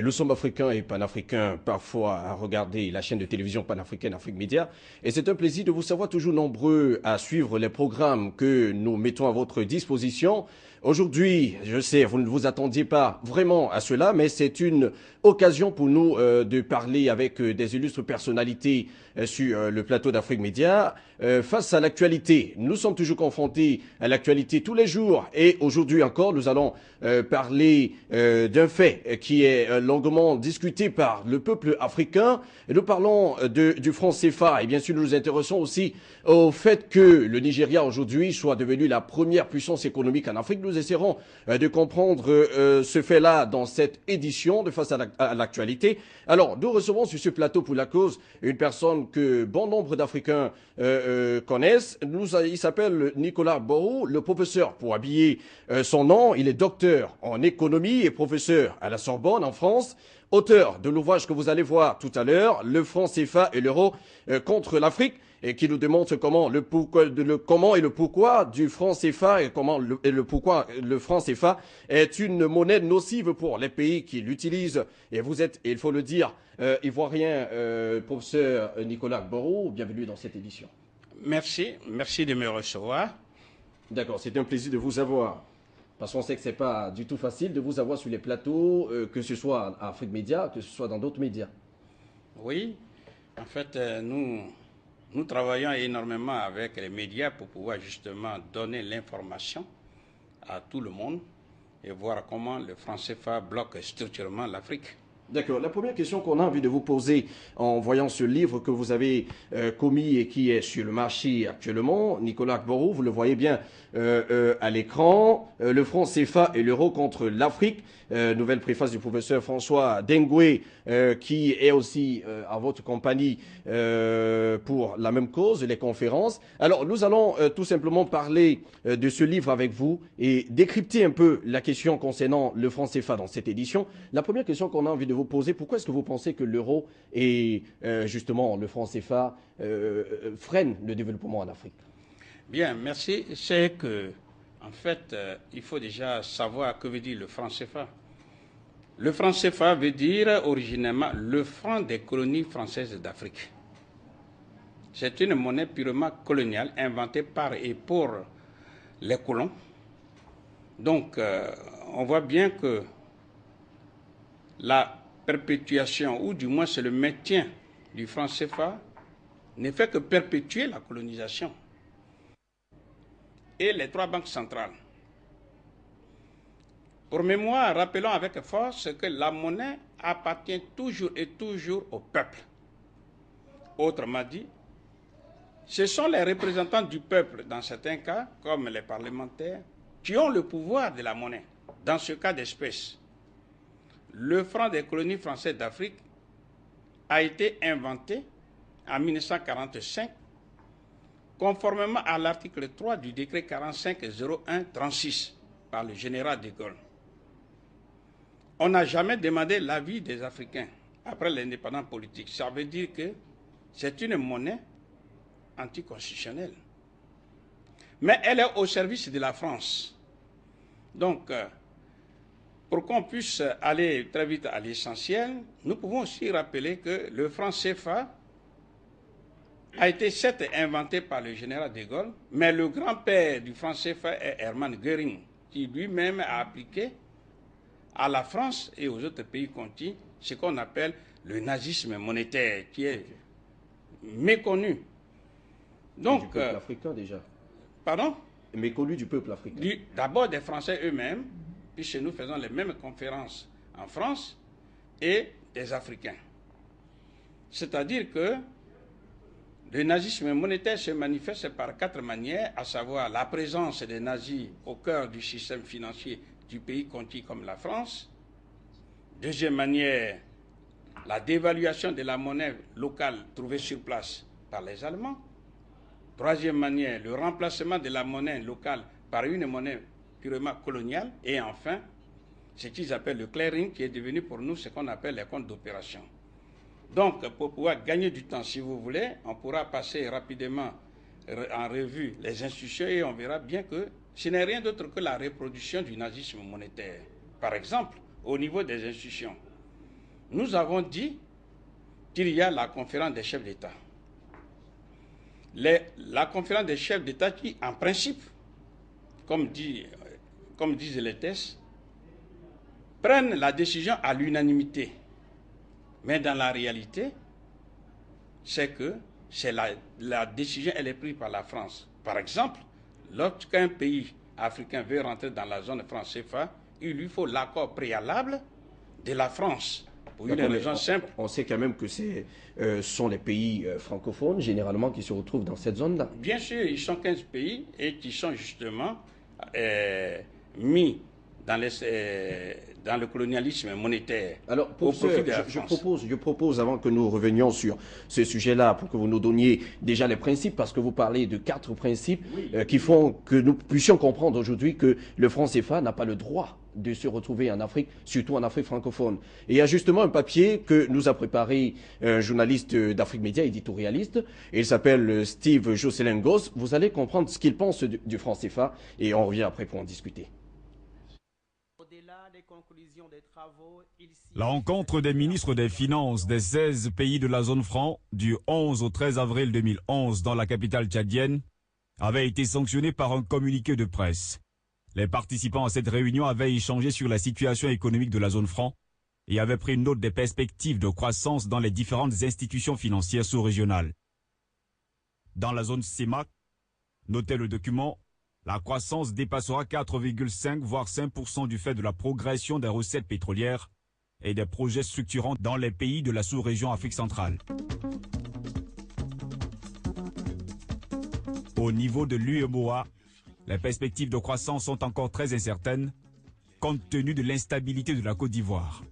Nous sommes africains et panafricains parfois à regarder la chaîne de télévision panafricaine Afrique Média. Et c'est un plaisir de vous savoir toujours nombreux à suivre les programmes que nous mettons à votre disposition. Aujourd'hui, je sais, vous ne vous attendiez pas vraiment à cela, mais c'est une occasion pour nous de parler avec des illustres personnalités sur le plateau d'Afrique Média face à l'actualité. Nous sommes toujours confrontés à l'actualité tous les jours et aujourd'hui encore, nous allons parler d'un fait qui est longuement discuté par le peuple africain. Et nous parlons du franc CFA et bien sûr nous nous intéressons aussi au fait que le Nigeria aujourd'hui soit devenu la première puissance économique en Afrique. Nous essaierons de comprendre ce fait-là dans cette édition de face à l'actualité. Alors, nous recevons sur ce plateau pour la cause une personne que bon nombre d'Africains connaissent. Il s'appelle Nicolas Borou, le professeur pour habiller son nom. Il est docteur en économie et professeur à la Sorbonne en France. Auteur de l'ouvrage que vous allez voir tout à l'heure, Le franc CFA et l'euro contre l'Afrique, et qui nous démontre comment comment et le pourquoi du franc CFA et le pourquoi le franc CFA est une monnaie nocive pour les pays qui l'utilisent. Et vous êtes, il faut le dire, ivoirien, professeur Nicolas Borou, bienvenue dans cette édition. Merci de me recevoir. D'accord, c'est un plaisir de vous avoir. Parce qu'on sait que ce n'est pas du tout facile de vous avoir sur les plateaux, que ce soit à Afrique Média, que ce soit dans d'autres médias. Oui, en fait, nous travaillons énormément avec les médias pour pouvoir justement donner l'information à tout le monde et voir comment le franc CFA bloque structurellement l'Afrique. D'accord. La première question qu'on a envie de vous poser en voyant ce livre que vous avez commis et qui est sur le marché actuellement, Nicolas Borou, vous le voyez bien à l'écran, le franc CFA et l'euro contre l'Afrique, nouvelle préface du professeur François Dengoué, qui est aussi à votre compagnie pour la même cause, les conférences. Alors, nous allons tout simplement parler de ce livre avec vous et décrypter un peu la question concernant le franc CFA dans cette édition. La première question qu'on a envie de vous poser, pourquoi est-ce que vous pensez que l'euro et justement le franc CFA freinent le développement en Afrique? Bien, merci. C'est que, en fait, il faut déjà savoir que veut dire le franc CFA. Le franc CFA veut dire originellement le franc des colonies françaises d'Afrique. C'est une monnaie purement coloniale inventée par et pour les colons. Donc, on voit bien que la perpétuation, ou du moins c'est le maintien du franc CFA, ne fait que perpétuer la colonisation. Et les trois banques centrales. Pour mémoire, rappelons avec force que la monnaie appartient toujours et toujours au peuple. Autrement dit, ce sont les représentants du peuple, dans certains cas, comme les parlementaires, qui ont le pouvoir de la monnaie. Dans ce cas d'espèce, le franc des colonies françaises d'Afrique a été inventé en 1945, conformément à l'article 3 du décret 45-01-36 par le général de Gaulle. On n'a jamais demandé l'avis des Africains après l'indépendance politique. Ça veut dire que c'est une monnaie anticonstitutionnelle. Mais elle est au service de la France. Donc, pour qu'on puisse aller très vite à l'essentiel, nous pouvons aussi rappeler que le franc CFA a été certes inventé par le général de Gaulle, mais le grand-père du franc CFA est Hermann Göring, qui lui-même a appliqué à la France et aux autres pays contis ce qu'on appelle le nazisme monétaire, qui est méconnu. Donc, du peuple africain déjà. Pardon? Méconnu du peuple africain. D'abord des Français eux-mêmes, puisque nous faisons les mêmes conférences en France, et des Africains. C'est-à-dire que le nazisme monétaire se manifeste par 4 manières, à savoir la présence des nazis au cœur du système financier du pays conti comme la France. Deuxième manière, la dévaluation de la monnaie locale trouvée sur place par les Allemands. Troisième manière, le remplacement de la monnaie locale par une monnaie purement coloniale. Et enfin, ce qu'ils appellent le clearing, qui est devenu pour nous ce qu'on appelle les comptes d'opération. Donc, pour pouvoir gagner du temps, si vous voulez, on pourra passer rapidement en revue les institutions et on verra bien que ce n'est rien d'autre que la reproduction du nazisme monétaire. Par exemple, au niveau des institutions, nous avons dit qu'il y a la conférence des chefs d'État. La conférence des chefs d'État qui, en principe, comme disent les tests, prennent la décision à l'unanimité. Mais dans la réalité, c'est que la décision elle est prise par la France. Par exemple, lorsqu'un pays africain veut rentrer dans la zone franc CFA, il lui faut l'accord préalable de la France. Pour une raison simple. On sait quand même que ce sont les pays francophones, généralement, qui se retrouvent dans cette zone-là. Bien sûr, ils sont 15 pays et qui sont justement mis dans le colonialisme monétaire. Alors, professeur, je propose, avant que nous revenions sur ce sujet-là, pour que vous nous donniez déjà les principes, parce que vous parlez de 4 principes qui font que nous puissions comprendre aujourd'hui que le franc CFA n'a pas le droit de se retrouver en Afrique, surtout en Afrique francophone. Et il y a justement un papier que nous a préparé un journaliste d'Afrique Média, éditorialiste, et il s'appelle Steve Jocelyn-Goss. Vous allez comprendre ce qu'il pense du franc CFA, et on revient après pour en discuter. La rencontre des ministres des Finances des 16 pays de la zone franc du 11 au 13 avril 2011 dans la capitale tchadienne avait été sanctionnée par un communiqué de presse. Les participants à cette réunion avaient échangé sur la situation économique de la zone franc et avaient pris note des perspectives de croissance dans les différentes institutions financières sous-régionales. Dans la zone CEMAC, notait le document, la croissance dépassera 4,5 voire 5% du fait de la progression des recettes pétrolières et des projets structurants dans les pays de la sous-région Afrique centrale. Au niveau de l'UEMOA, les perspectives de croissance sont encore très incertaines, compte tenu de l'instabilité de la Côte d'Ivoire.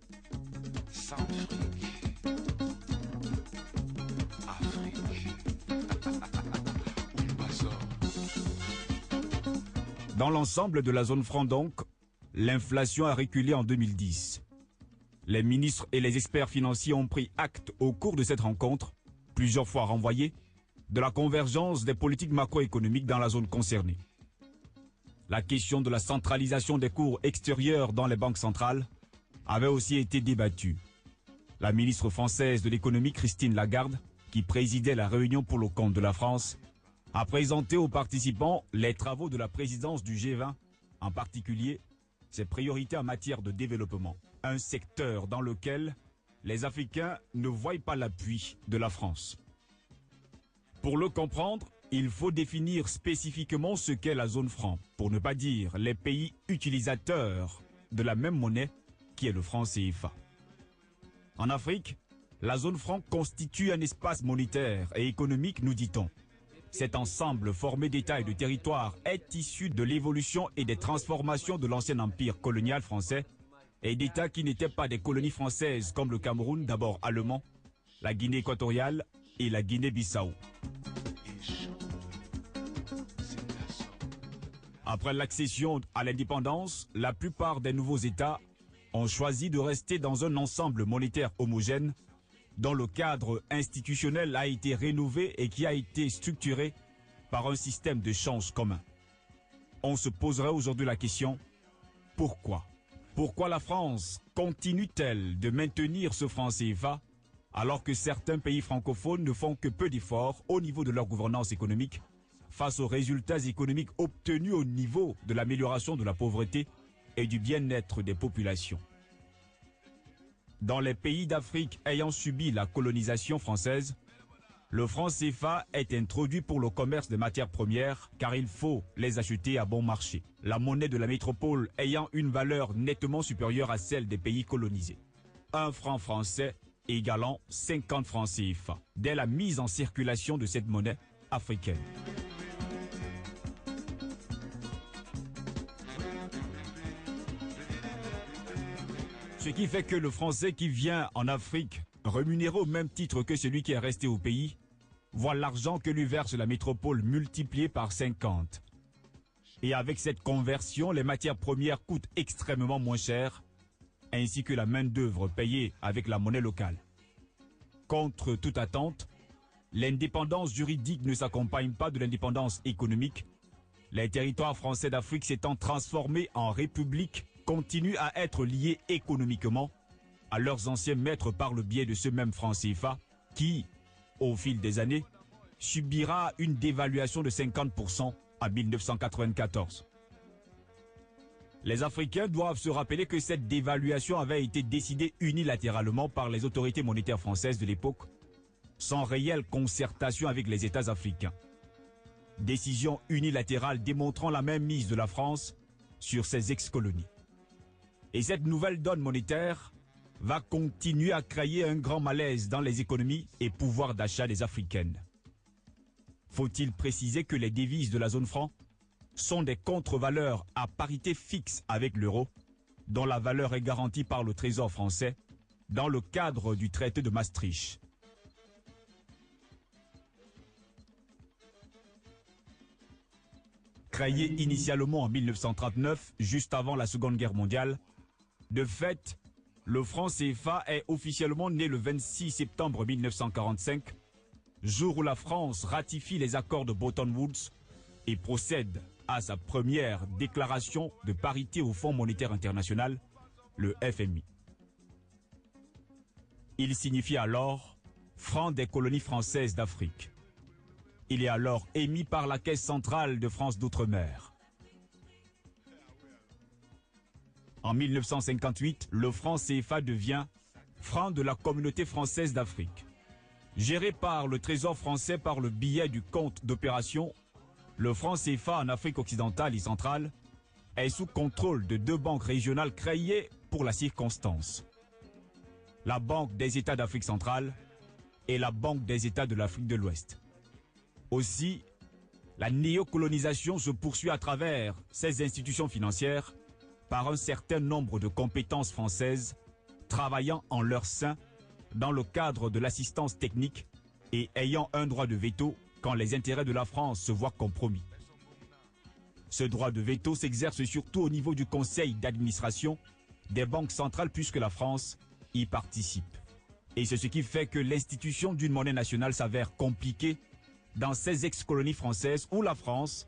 Dans l'ensemble de la zone franc donc, l'inflation a reculé en 2010. Les ministres et les experts financiers ont pris acte au cours de cette rencontre, plusieurs fois renvoyée, de la convergence des politiques macroéconomiques dans la zone concernée. La question de la centralisation des cours extérieurs dans les banques centrales avait aussi été débattue. La ministre française de l'économie Christine Lagarde, qui présidait la réunion pour le compte de la France, a présenté aux participants les travaux de la présidence du G20, en particulier ses priorités en matière de développement. Un secteur dans lequel les Africains ne voient pas l'appui de la France. Pour le comprendre, il faut définir spécifiquement ce qu'est la zone franc, pour ne pas dire les pays utilisateurs de la même monnaie qui est le franc CFA. En Afrique, la zone franc constitue un espace monétaire et économique, nous dit-on. Cet ensemble formé d'États et de territoires est issu de l'évolution et des transformations de l'ancien empire colonial français et d'États qui n'étaient pas des colonies françaises comme le Cameroun, d'abord allemand, la Guinée équatoriale et la Guinée-Bissau. Après l'accession à l'indépendance, la plupart des nouveaux États ont choisi de rester dans un ensemble monétaire homogène dont le cadre institutionnel a été rénové et qui a été structuré par un système de change commun. On se poserait aujourd'hui la question, pourquoi? Pourquoi la France continue-t-elle de maintenir ce franc CFA alors que certains pays francophones ne font que peu d'efforts au niveau de leur gouvernance économique face aux résultats économiques obtenus au niveau de l'amélioration de la pauvreté et du bien-être des populations? Dans les pays d'Afrique ayant subi la colonisation française, le franc CFA est introduit pour le commerce des matières premières car il faut les acheter à bon marché. La monnaie de la métropole ayant une valeur nettement supérieure à celle des pays colonisés. Un franc français égalant 50 francs CFA dès la mise en circulation de cette monnaie africaine. Ce qui fait que le Français qui vient en Afrique, rémunéré au même titre que celui qui est resté au pays, voit l'argent que lui verse la métropole multiplié par 50. Et avec cette conversion, les matières premières coûtent extrêmement moins cher, ainsi que la main-d'œuvre payée avec la monnaie locale. Contre toute attente, l'indépendance juridique ne s'accompagne pas de l'indépendance économique. Les territoires français d'Afrique s'étant transformés en républiques continuent à être liés économiquement, à leurs anciens maîtres par le biais de ce même franc CFA qui, au fil des années, subira une dévaluation de 50% en 1994. Les Africains doivent se rappeler que cette dévaluation avait été décidée unilatéralement par les autorités monétaires françaises de l'époque, sans réelle concertation avec les États africains. Décision unilatérale démontrant la mainmise de la France sur ses ex-colonies. Et cette nouvelle donne monétaire va continuer à créer un grand malaise dans les économies et pouvoirs d'achat des Africaines. Faut-il préciser que les devises de la zone franc sont des contre-valeurs à parité fixe avec l'euro, dont la valeur est garantie par le Trésor français dans le cadre du traité de Maastricht. Créé initialement en 1939, juste avant la Seconde Guerre mondiale, de fait, le franc CFA est officiellement né le 26 septembre 1945, jour où la France ratifie les accords de Bretton Woods et procède à sa première déclaration de parité au Fonds monétaire international, le FMI. Il signifie alors franc des colonies françaises d'Afrique. Il est alors émis par la Caisse centrale de France d'Outre-mer. En 1958, le franc CFA devient franc de la communauté française d'Afrique. Géré par le Trésor français par le biais du compte d'opération, le franc CFA en Afrique occidentale et centrale est sous contrôle de deux banques régionales créées pour la circonstance. La Banque des États d'Afrique centrale et la Banque des États de l'Afrique de l'Ouest. Aussi, la néocolonisation se poursuit à travers ces institutions financières par un certain nombre de compétences françaises travaillant en leur sein dans le cadre de l'assistance technique et ayant un droit de veto quand les intérêts de la France se voient compromis. Ce droit de veto s'exerce surtout au niveau du conseil d'administration des banques centrales puisque la France y participe. Et c'est ce qui fait que l'institution d'une monnaie nationale s'avère compliquée dans ces ex-colonies françaises où la France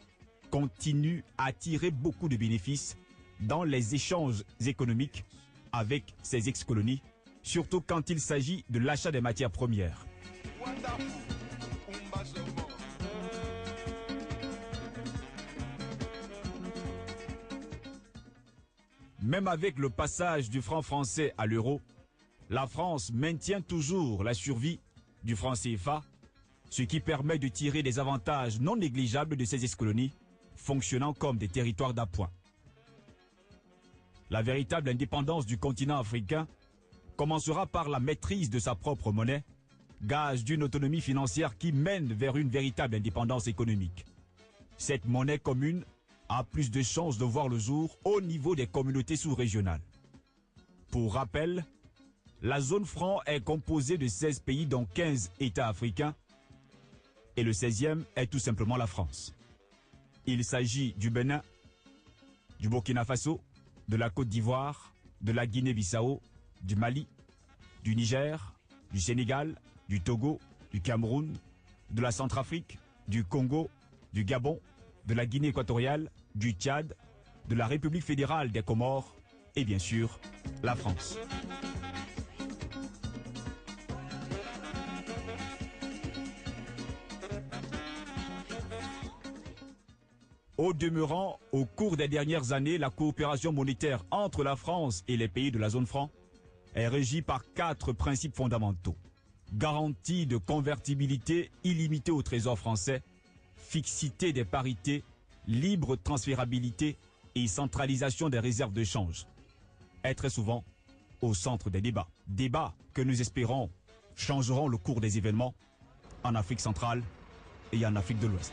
continue à tirer beaucoup de bénéfices dans les échanges économiques avec ces ex-colonies, surtout quand il s'agit de l'achat des matières premières. Même avec le passage du franc français à l'euro, la France maintient toujours la survie du franc CFA, ce qui permet de tirer des avantages non négligeables de ces ex-colonies, fonctionnant comme des territoires d'appoint. La véritable indépendance du continent africain commencera par la maîtrise de sa propre monnaie, gage d'une autonomie financière qui mène vers une véritable indépendance économique. Cette monnaie commune a plus de chances de voir le jour au niveau des communautés sous-régionales. Pour rappel, la zone franc est composée de 16 pays dont 15 États africains et le 16e est tout simplement la France. Il s'agit du Bénin, du Burkina Faso, de la Côte d'Ivoire, de la Guinée-Bissau, du Mali, du Niger, du Sénégal, du Togo, du Cameroun, de la Centrafrique, du Congo, du Gabon, de la Guinée équatoriale, du Tchad, de la République fédérale des Comores et bien sûr la France. Au demeurant, au cours des dernières années, la coopération monétaire entre la France et les pays de la zone franc est régie par 4 principes fondamentaux. Garantie de convertibilité illimitée au Trésor français, fixité des parités, libre transférabilité et centralisation des réserves de change. Est très souvent au centre des débats. Débats que nous espérons changeront le cours des événements en Afrique centrale et en Afrique de l'Ouest.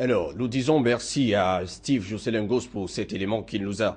Alors, nous disons merci à Steve Joselengos pour cet élément qu'il nous a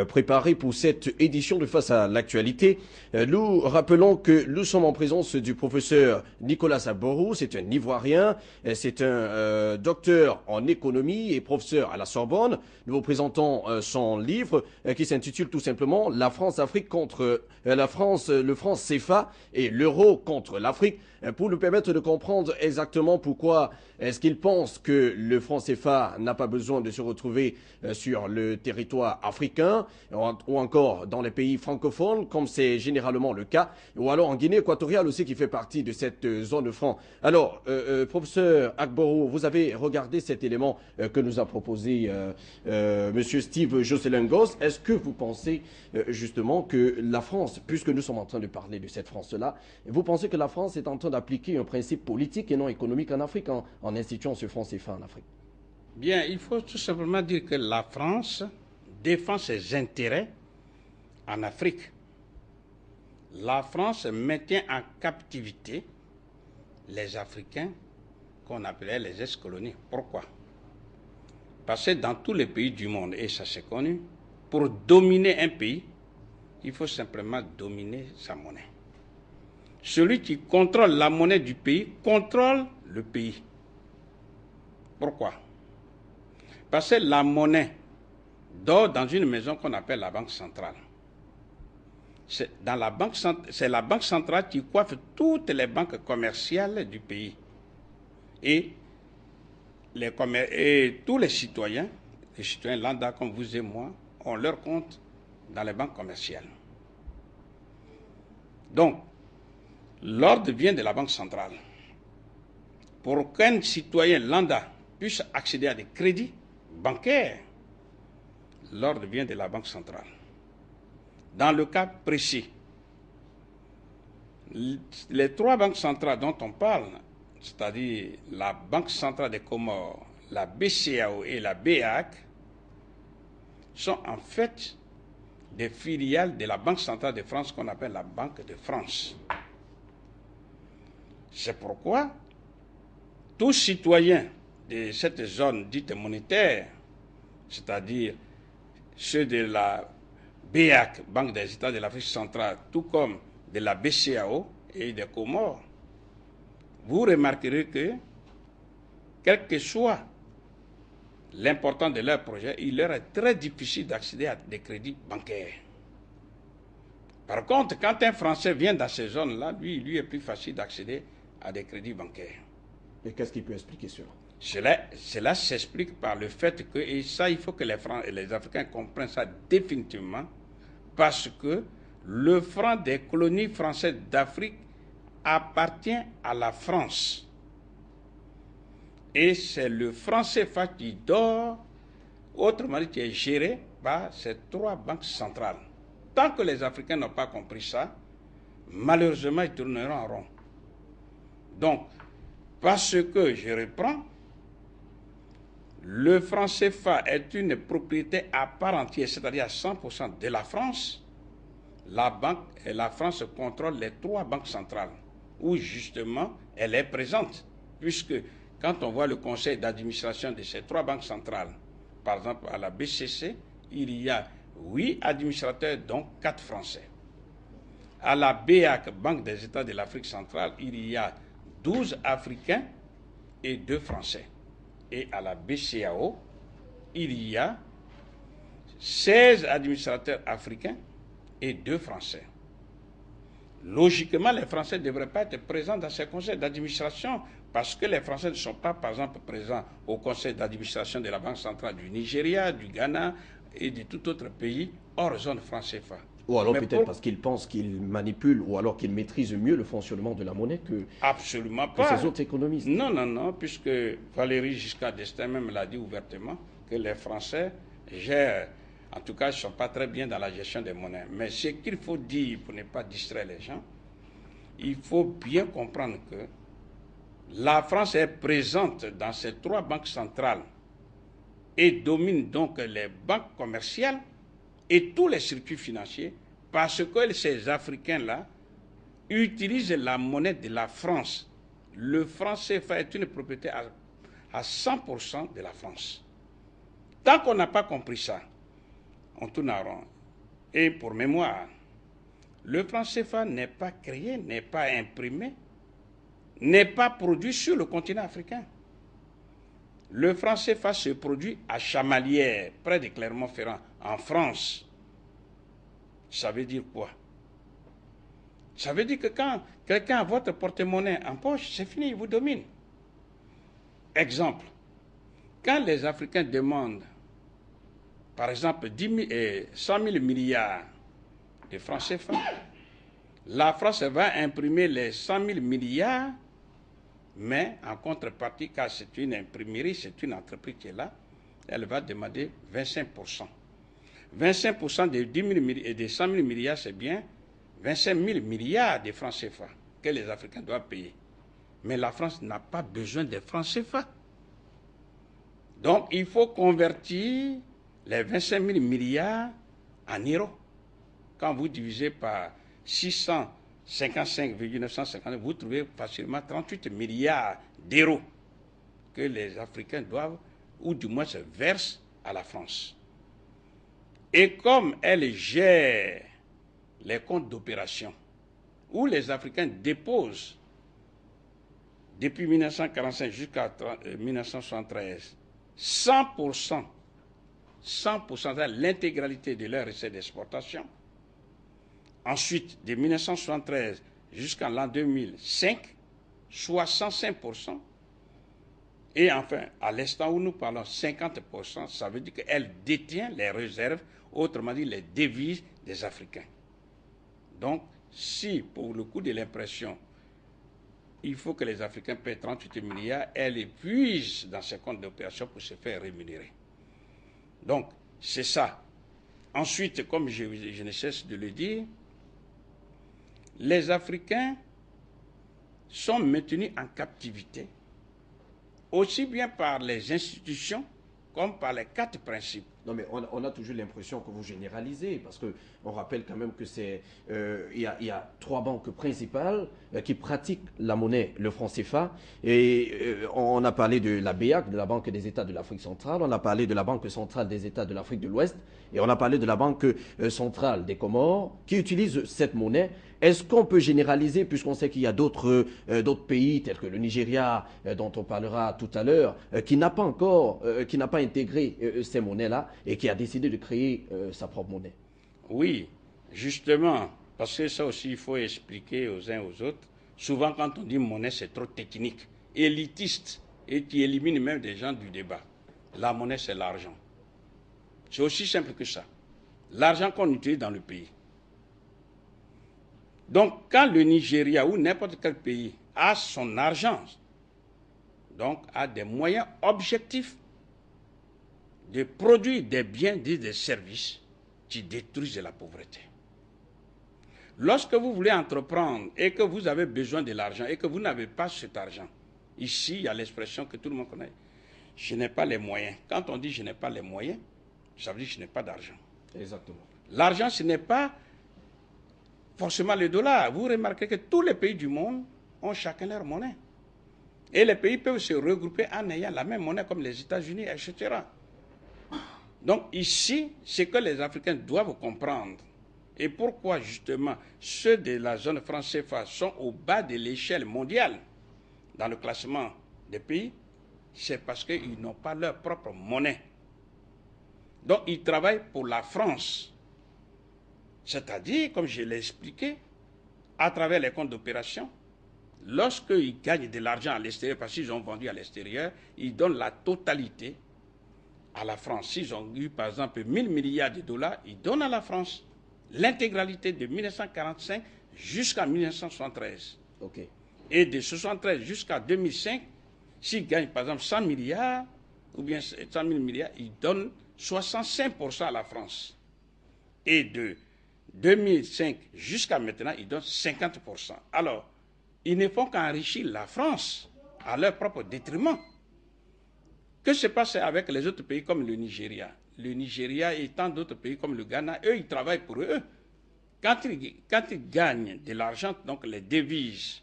préparé pour cette édition de Face à l'actualité. Nous rappelons que nous sommes en présence du professeur Nicolas Agborou. C'est un Ivoirien, c'est un docteur en économie et professeur à la Sorbonne. Nous vous présentons son livre qui s'intitule tout simplement La France-Afrique contre la France, le franc CFA et l'euro contre l'Afrique, pour nous permettre de comprendre exactement pourquoi est-ce qu'il pense que le franc CFA n'a pas besoin de se retrouver sur le territoire africain ou encore dans les pays francophones, comme c'est généralement le cas, ou alors en Guinée équatoriale aussi qui fait partie de cette zone franc. Alors, professeur Agborou, vous avez regardé cet élément que nous a proposé monsieur Steve Joselengos. Est-ce que vous pensez justement que la France, puisque nous sommes en train de parler de cette France-là, vous pensez que la France est en train d'appliquer un principe politique et non économique en Afrique en instituant ce franc CFA en Afrique? Bien, il faut tout simplement dire que la France défend ses intérêts en Afrique. La France maintient en captivité les Africains qu'on appelait les ex-colonies. Pourquoi? Parce que dans tous les pays du monde, et ça c'est connu, pour dominer un pays, il faut simplement dominer sa monnaie. Celui qui contrôle la monnaie du pays contrôle le pays. Pourquoi? Parce que la monnaie dort dans une maison qu'on appelle la banque centrale. C'est la banque centrale qui coiffe toutes les banques commerciales du pays. Et tous les citoyens lambda comme vous et moi, ont leur compte dans les banques commerciales. Donc, l'ordre vient de la banque centrale. Pour qu'un citoyen lambda puisse accéder à des crédits bancaires, l'ordre vient de la banque centrale. Dans le cas précis, les trois banques centrales dont on parle, c'est-à-dire la Banque centrale des Comores, la BCAO et la BEAC, sont en fait des filiales de la Banque centrale de France qu'on appelle la Banque de France. C'est pourquoi tout citoyen de cette zone dite monétaire, c'est-à-dire ceux de la BEAC, Banque des États de l'Afrique centrale, tout comme de la BCAO et des Comores, vous remarquerez que, quel que soit l'importance de leur projet, il leur est très difficile d'accéder à des crédits bancaires. Par contre, quand un Français vient dans ces zones-là, lui est plus facile d'accéder à des crédits bancaires. Et qu'est-ce qui peut expliquer cela? Cela s'explique par le fait que, et ça il faut que les Africains comprennent ça définitivement, parce que le franc des colonies françaises d'Afrique appartient à la France. Et c'est le franc CFA qui dort, autrement dit qui est géré par ces trois banques centrales. Tant que les Africains n'ont pas compris ça, malheureusement ils tourneront en rond. Donc, parce que, je reprends, le franc CFA est une propriété à part entière, c'est-à-dire à 100% de la France. La France contrôle les trois banques centrales, où justement elle est présente, puisque quand on voit le conseil d'administration de ces trois banques centrales, par exemple à la BCC, il y a 8 administrateurs, dont 4 Français. À la BEAC, Banque des États de l'Afrique centrale, il y a 12 Africains et 2 Français. Et à la BCAO, il y a 16 administrateurs africains et 2 Français. Logiquement, les Français ne devraient pas être présents dans ces conseils d'administration parce que les Français ne sont pas, par exemple, présents au conseil d'administration de la Banque centrale du Nigeria, du Ghana et de tout autre pays hors zone franc CFA. Ou alors peut-être parce qu'ils pensent qu'ils manipulent ou alors qu'ils maîtrisent mieux le fonctionnement de la monnaie que ces autres économistes. Non, non, non, puisque Valéry Giscard d'Estaing même l'a dit ouvertement que les Français gèrent, en tout cas, ils ne sont pas très bien dans la gestion des monnaies. Mais ce qu'il faut dire pour ne pas distraire les gens, il faut bien comprendre que la France est présente dans ces trois banques centrales et domine donc les banques commerciales et tous les circuits financiers parce que ces Africains-là utilisent la monnaie de la France. Le franc CFA est une propriété à à 100% de la France. Tant qu'on n'a pas compris ça, on tourne en rond. Et pour mémoire, le franc CFA n'est pas créé, n'est pas imprimé, n'est pas produit sur le continent africain. Le franc CFA se produit à Chamalières, près de Clermont-Ferrand, en France. Ça veut dire quoi? Ça veut dire que quand quelqu'un a votre porte-monnaie en poche, c'est fini, il vous domine. Exemple, quand les Africains demandent, par exemple, 100 000 milliards de francs CFA, la France va imprimer les 100 000 milliards, mais en contrepartie, car c'est une imprimerie, c'est une entreprise qui est là, elle va demander 25%. 25% des 10 000 et des 100 000 milliards, c'est bien 25 000 milliards de francs CFA que les Africains doivent payer. Mais la France n'a pas besoin des francs CFA. Donc, il faut convertir les 25 000 milliards en euros. Quand vous divisez par 655,950, vous trouvez facilement 38 milliards d'euros que les Africains doivent, ou du moins se versent à la France. Et comme elle gère les comptes d'opération, où les Africains déposent depuis 1945 jusqu'à 1973 100%, l'intégralité de leurs recettes d'exportation. Ensuite, de 1973 jusqu'à l'an 2005, 65%. Et enfin, à l'instant où nous parlons 50%, ça veut dire qu'elle détient les réserves, autrement dit les devises des Africains. Donc, si pour le coup de l'impression, il faut que les Africains paient 38 milliards, elle épuise dans ses comptes d'opération pour se faire rémunérer. Donc, c'est ça. Ensuite, comme je ne cesse de le dire, les Africains sont maintenus en captivité, aussi bien par les institutions comme par les 4 principes. Non, mais on a toujours l'impression que vous généralisez, parce qu'on rappelle quand même que il y a 3 banques principales qui pratiquent la monnaie, le franc CFA. Et on a parlé de la BEAC, de la Banque des États de l'Afrique centrale, on a parlé de la Banque centrale des États de l'Afrique de l'Ouest, et on a parlé de la Banque centrale des Comores, qui utilisent cette monnaie. Est-ce qu'on peut généraliser, puisqu'on sait qu'il y a d'autres pays, tels que le Nigeria, dont on parlera tout à l'heure, qui n'a pas encore, qui n'a pas intégré ces monnaies-là, et qui a décidé de créer sa propre monnaie? Oui, justement, parce que ça aussi, il faut expliquer aux uns aux autres. Souvent, quand on dit monnaie, c'est trop technique, élitiste, et qui élimine même des gens du débat. La monnaie, c'est l'argent. C'est aussi simple que ça. L'argent qu'on utilise dans le pays. Donc, quand le Nigeria ou n'importe quel pays a son argent, donc a des moyens objectifs de produire des biens et des services qui détruisent la pauvreté. Lorsque vous voulez entreprendre et que vous avez besoin de l'argent et que vous n'avez pas cet argent, ici, il y a l'expression que tout le monde connaît, je n'ai pas les moyens. Quand on dit je n'ai pas les moyens, ça veut dire que je n'ai pas d'argent. Exactement. L'argent, ce n'est pas forcément le dollar. Vous remarquez que tous les pays du monde ont chacun leur monnaie. Et les pays peuvent se regrouper en ayant la même monnaie comme les États-Unis, etc. Donc ici, ce que les Africains doivent comprendre, et pourquoi justement ceux de la zone franc CFA sont au bas de l'échelle mondiale dans le classement des pays, c'est parce qu'ils n'ont pas leur propre monnaie. Donc ils travaillent pour la France. C'est-à-dire, comme je l'ai expliqué, à travers les comptes d'opération, lorsqu'ils gagnent de l'argent à l'extérieur, parce qu'ils ont vendu à l'extérieur, ils donnent la totalité à la France. S'ils ont eu, par exemple, 1000 milliards de dollars, ils donnent à la France l'intégralité de 1945 jusqu'à 1973. Okay. Et de 1973 jusqu'à 2005, s'ils gagnent, par exemple, 100 milliards, ou bien 100 000 milliards, ils donnent 65% à la France. Et de 2005 jusqu'à maintenant, ils donnent 50%. Alors, ils ne font qu'enrichir la France à leur propre détriment. Que se passe avec les autres pays comme le Nigeria? Le Nigeria et tant d'autres pays comme le Ghana, eux, ils travaillent pour eux. Quand ils gagnent de l'argent, donc les devises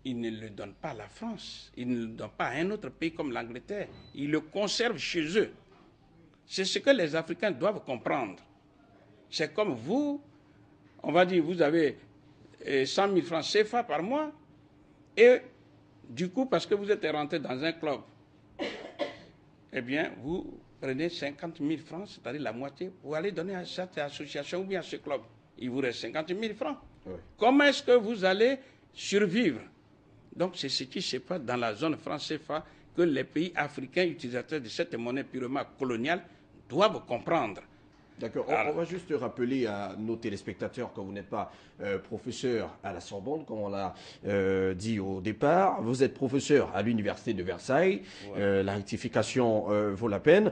ils ne le donnent pas à la France, ils ne le donnent pas à un autre pays comme l'Angleterre, ils le conservent chez eux. C'est ce que les Africains doivent comprendre. C'est comme vous, on va dire, vous avez 100 000 francs CFA par mois, et du coup, parce que vous êtes rentré dans un club, eh bien, vous prenez 50 000 francs, c'est-à-dire la moitié, vous allez donner à cette association ou bien à ce club. Il vous reste 50 000 francs. Oui. Comment est-ce que vous allez survivre? Donc, c'est ce qui se passe dans la zone franc CFA que les pays africains utilisateurs de cette monnaie purement coloniale doivent comprendre. D'accord. On va juste rappeler à nos téléspectateurs que vous n'êtes pas professeur à la Sorbonne, comme on l'a dit au départ. Vous êtes professeur à l'Université de Versailles. Ouais. La rectification vaut la peine.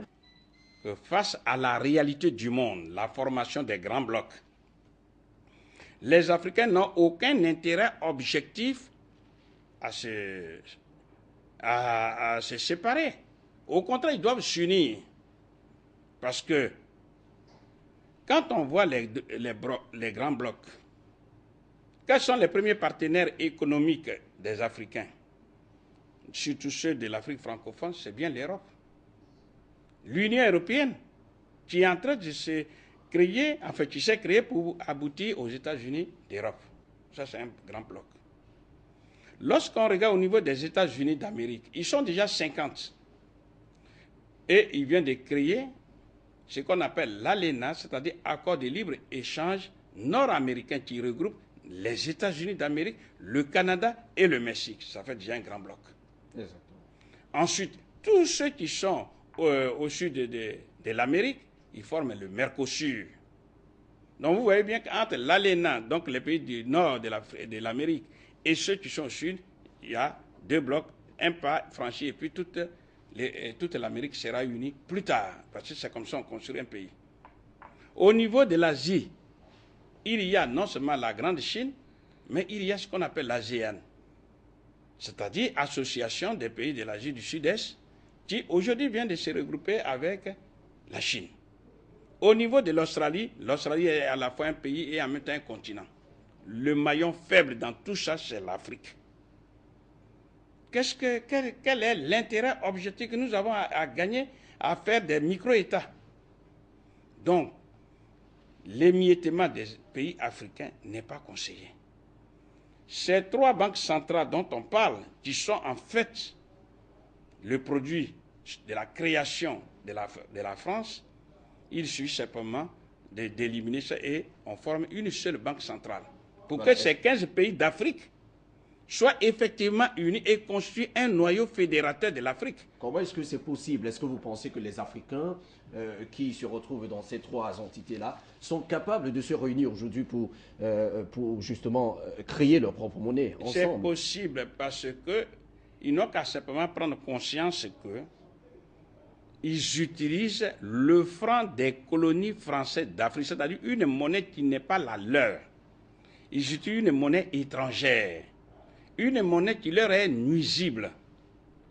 Face à la réalité du monde, la formation des grands blocs, les Africains n'ont aucun intérêt objectif à se séparer. Au contraire, ils doivent s'unir. Parce que quand on voit les grands blocs, quels sont les premiers partenaires économiques des Africains? Surtout ceux de l'Afrique francophone, c'est bien l'Europe. L'Union européenne, qui est en train de se créer, en fait, qui s'est créée pour aboutir aux États-Unis d'Europe. Ça, c'est un grand bloc. Lorsqu'on regarde au niveau des États-Unis d'Amérique, ils sont déjà 50. Et ils viennent de créer ce qu'on appelle l'ALENA, c'est-à-dire accord de libre-échange nord-américain qui regroupe les États-Unis d'Amérique, le Canada et le Mexique. Ça fait déjà un grand bloc. Exactement. Ensuite, tous ceux qui sont au sud de l'Amérique, ils forment le Mercosur. Donc vous voyez bien qu'entre l'ALENA, donc les pays du nord de l'Amérique, et ceux qui sont au sud, il y a deux blocs, un pas franchi, et puis toute l'Amérique sera unie plus tard, parce que c'est comme ça qu'on construit un pays. Au niveau de l'Asie, il y a non seulement la grande Chine, mais il y a ce qu'on appelle l'ASEAN, c'est-à-dire Association des pays de l'Asie du Sud-Est, qui aujourd'hui vient de se regrouper avec la Chine. Au niveau de l'Australie, l'Australie est à la fois un pays et en même temps un continent. Le maillon faible dans tout ça, c'est l'Afrique. Quel est l'intérêt objectif que nous avons à gagner à faire des micro-États? Donc, l'émiettement des pays africains n'est pas conseillé. Ces trois banques centrales dont on parle, qui sont en fait le produit de la création de la France, il suffit simplement d'éliminer ça et on forme une seule banque centrale. Pour que ces 15 pays d'Afrique soient effectivement unis et construisent un noyau fédérateur de l'Afrique. Comment est-ce que c'est possible? Est-ce que vous pensez que les Africains qui se retrouvent dans ces trois entités-là sont capables de se réunir aujourd'hui pour justement créer leur propre monnaie ensemble? C'est possible parce qu'ils n'ont qu'à simplement prendre conscience qu'ils utilisent le franc des colonies françaises d'Afrique, c'est-à-dire une monnaie qui n'est pas la leur. Ils utilisent une monnaie étrangère, une monnaie qui leur est nuisible.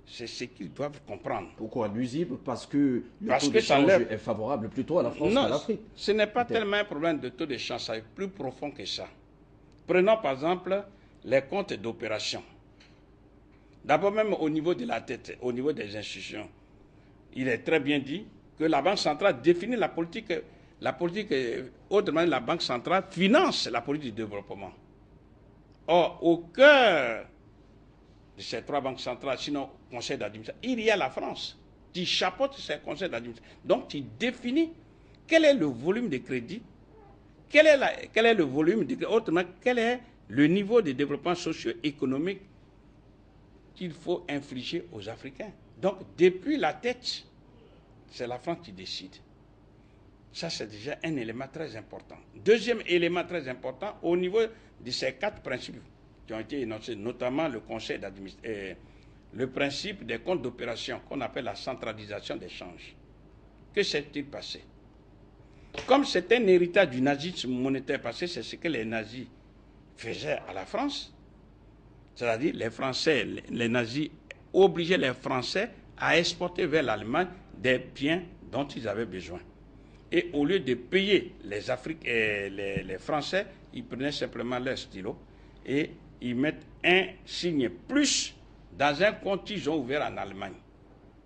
C'est ce qu'ils doivent comprendre. Pourquoi nuisible? Parce que le taux d'échange est favorable plutôt à la France qu'à l'Afrique. Ce n'est pas tellement un problème de taux d'échange, ça est plus profond que ça. Prenons par exemple les comptes d'opération. D'abord même au niveau de la tête, au niveau des institutions, il est très bien dit que la Banque centrale définit la politique, autrement la Banque centrale finance la politique de développement. Or, au cœur de ces trois banques centrales, sinon conseil d'administration, il y a la France qui chapeaute ces conseils d'administration. Donc, qui définit quel est le volume de crédit, quel est le volume de crédit, autrement, quel est le niveau de développement socio-économique qu'il faut infliger aux Africains. Donc, depuis la tête, c'est la France qui décide. Ça, c'est déjà un élément très important. Deuxième élément très important, au niveau de ces quatre principes qui ont été énoncés, notamment le conseil d'administration, le principe des comptes d'opération qu'on appelle la centralisation des changes. Que s'est-il passé? Comme c'est un héritage du nazisme monétaire, parce que c'est ce que les nazis faisaient à la France, c'est-à-dire les Français, les nazis obligeaient les Français à exporter vers l'Allemagne des biens dont ils avaient besoin. Et au lieu de payer les Français, ils prenaient simplement leur stylo et ils mettent un signe plus dans un compte qu'ils ont ouvert en Allemagne.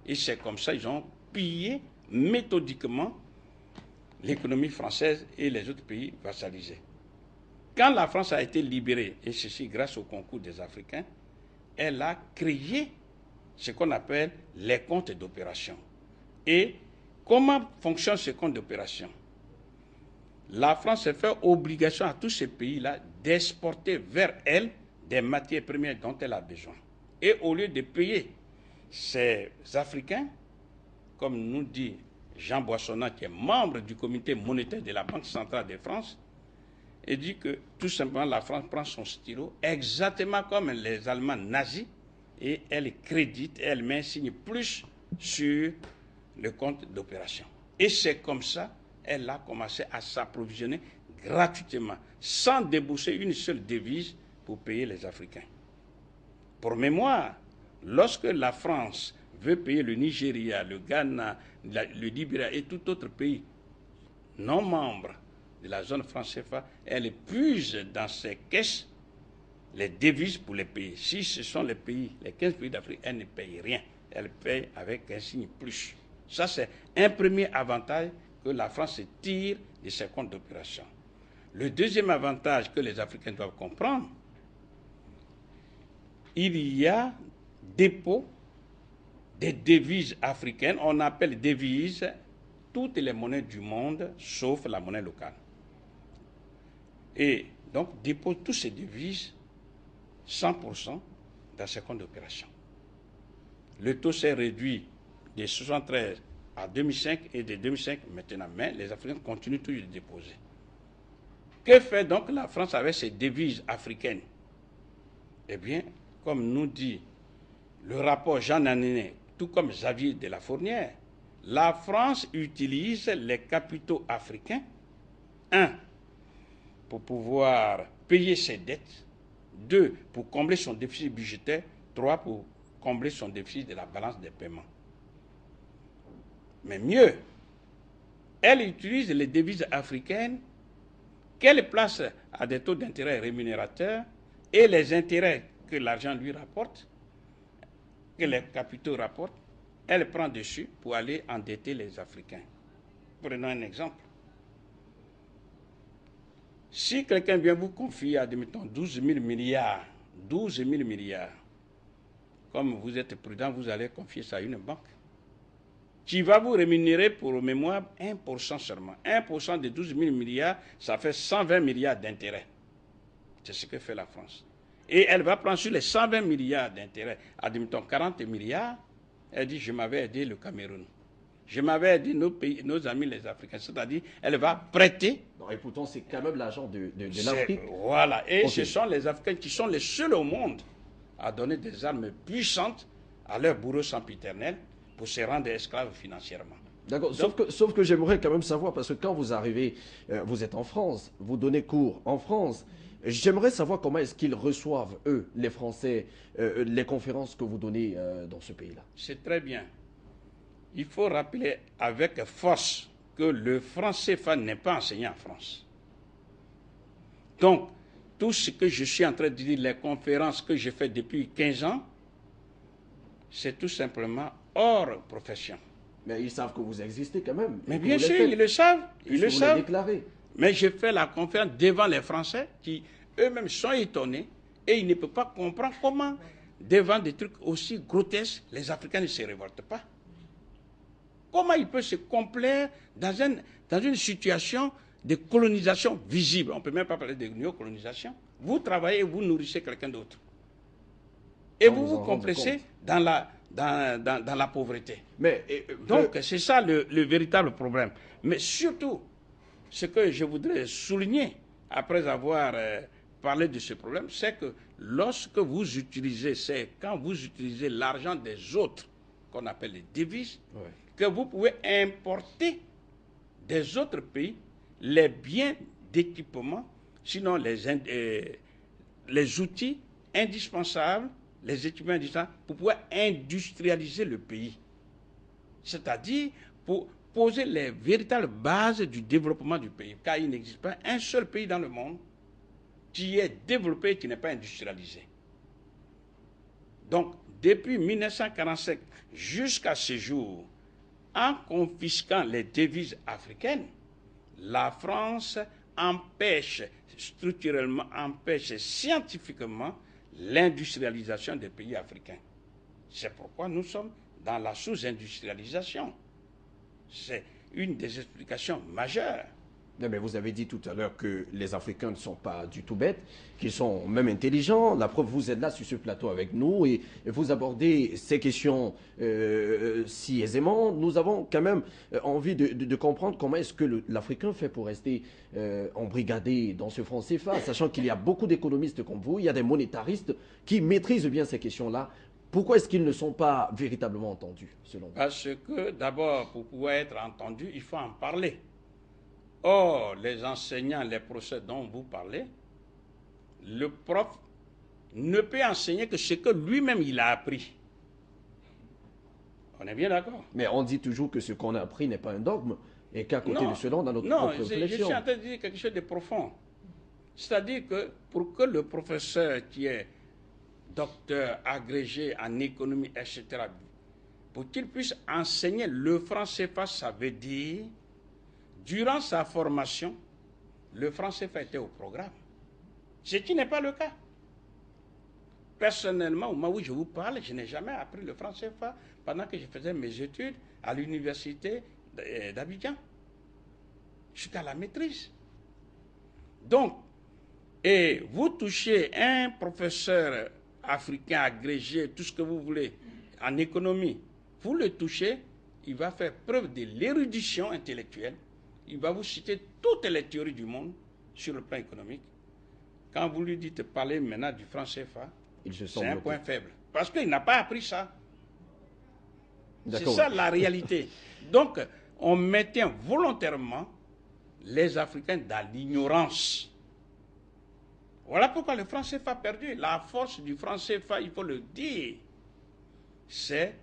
Et c'est comme ça qu'ils ont pillé méthodiquement l'économie française et les autres pays vassalisés. Quand la France a été libérée, et ceci grâce au concours des Africains, elle a créé ce qu'on appelle les comptes d'opération. Et comment fonctionne ce compte d'opération? La France a fait obligation à tous ces pays-là d'exporter vers elle des matières premières dont elle a besoin. Et au lieu de payer ces Africains, comme nous dit Jean Boissonnat, qui est membre du comité monétaire de la Banque centrale de France, et dit que tout simplement la France prend son stylo, exactement comme les Allemands nazis, et elle crédite, elle met un signe plus sur le compte d'opération. Et c'est comme ça qu'elle a commencé à s'approvisionner gratuitement, sans débourser une seule devise pour payer les Africains. Pour mémoire, lorsque la France veut payer le Nigeria, le Ghana, le Libéria et tout autre pays non membre de la zone franc CFA, elle puise dans ses caisses les devises pour les pays. Si ce sont les pays, les 15 pays d'Afrique, elle ne paye rien. Elle paye avec un signe plus. Ça, c'est un premier avantage que la France tire de ses comptes d'opération. Le deuxième avantage que les Africains doivent comprendre, il y a dépôt des devises africaines. On appelle devises toutes les monnaies du monde, sauf la monnaie locale. Et donc, dépose toutes ces devises 100% dans ces comptes d'opération. Le taux s'est réduit de 73 à 2005 et de 2005 maintenant, mais les Africains continuent toujours de déposer. Que fait donc la France avec ces devises africaines? Eh bien, comme nous dit le rapport Jean Naniné, tout comme Xavier de la Fournière, la France utilise les capitaux africains, 1, pour pouvoir payer ses dettes, 2, pour combler son déficit budgétaire, 3, pour combler son déficit de la balance des paiements. Mais mieux, elle utilise les devises africaines qu'elle place à des taux d'intérêt rémunérateurs et les intérêts que l'argent lui rapporte, que les capitaux rapportent, elle prend dessus pour aller endetter les Africains. Prenons un exemple. Si quelqu'un vient vous confier, admettons, 12 000 milliards, comme vous êtes prudent, vous allez confier ça à une banque, qui va vous rémunérer pour mémoire 1% seulement. 1% de 12 000 milliards, ça fait 120 milliards d'intérêts. C'est ce que fait la France. Et elle va prendre sur les 120 milliards d'intérêts, admettons 40 milliards, elle dit, je m'avais aidé le Cameroun. Je m'avais aidé nos amis les Africains. C'est-à-dire, elle va prêter. Non, et pourtant, c'est quand même l'argent de l'Afrique. Voilà. Et okay. Ce sont les Africains qui sont les seuls au monde à donner des armes puissantes à leurs bourreaux sempiternels pour se rendre esclaves financièrement. D'accord. Sauf que j'aimerais quand même savoir, parce que quand vous arrivez, vous êtes en France, vous donnez cours en France. J'aimerais savoir comment est-ce qu'ils reçoivent, eux, les Français, les conférences que vous donnez dans ce pays-là. C'est très bien. Il faut rappeler avec force que le franc CFA n'est pas enseigné en France. Donc, tout ce que je suis en train de dire, les conférences que j'ai faites depuis 15 ans, c'est tout simplement hors profession. Mais ils savent que vous existez quand même. Mais bien sûr, ils le savent. Ils le savent. Déclaré. Mais j'ai fait la conférence devant les Français qui eux-mêmes sont étonnés et ils ne peuvent pas comprendre comment, devant des trucs aussi grotesques, les Africains ne se révoltent pas. Comment ils peuvent se complaire dans une situation de colonisation visible? On ne peut même pas parler de néocolonisation. Vous travaillez et vous nourrissez quelqu'un d'autre. Et vous vous complaisez dans la pauvreté. Donc, c'est ça le véritable problème. Mais surtout, ce que je voudrais souligner, après avoir parlé de ce problème, c'est que lorsque vous utilisez, c'est quand vous utilisez l'argent des autres, qu'on appelle les devises, que vous pouvez importer des autres pays les biens d'équipement, sinon les outils indispensables, les équipements indispensables pour pouvoir industrialiser le pays. C'est-à-dire pour poser les véritables bases du développement du pays. Car il n'existe pas un seul pays dans le monde qui est développé et qui n'est pas industrialisé. Donc, depuis 1945 jusqu'à ce jour, en confisquant les devises africaines, la France empêche structurellement, empêche scientifiquement l'industrialisation des pays africains. C'est pourquoi nous sommes dans la sous-industrialisation. C'est une des explications majeures. Mais vous avez dit tout à l'heure que les Africains ne sont pas du tout bêtes, qu'ils sont même intelligents. La preuve, vous êtes là sur ce plateau avec nous et vous abordez ces questions si aisément. Nous avons quand même envie de comprendre comment est-ce que l'Africain fait pour rester embrigadé dans ce franc CFA, sachant qu'il y a beaucoup d'économistes comme vous, il y a des monétaristes qui maîtrisent bien ces questions-là. Pourquoi est-ce qu'ils ne sont pas véritablement entendus, selon vous? Parce que, d'abord, pour pouvoir être entendu, il faut en parler. Or, les enseignants, les professeurs dont vous parlez, le prof ne peut enseigner que ce que lui-même il a appris. On est bien d'accord? Mais on dit toujours que ce qu'on a appris n'est pas un dogme et qu'à côté de cela, on a notre propre réflexion. Non, je suis en train de dire quelque chose de profond. C'est-à-dire que pour que le professeur qui est docteur, agrégé en économie, etc., pour qu'il puisse enseigner le franc CFA, ça veut dire, durant sa formation, le franc CFA était au programme. Ce qui n'est pas le cas. Personnellement, au moment où je vous parle, je n'ai jamais appris le franc CFA pendant que je faisais mes études à l'université d'Abidjan, jusqu'à la maîtrise. Donc, et vous touchez un professeur africain agrégé, tout ce que vous voulez, en économie, vous le touchez, il va faire preuve de l'érudition intellectuelle, il va vous citer toutes les théories du monde sur le plan économique. Quand vous lui dites parler maintenant du franc CFA, c'est un point faible. Parce qu'il n'a pas appris ça. C'est ça la réalité. Donc, on maintient volontairement les Africains dans l'ignorance. Voilà pourquoi le franc CFA a perdu. La force du franc CFA, il faut le dire, c'est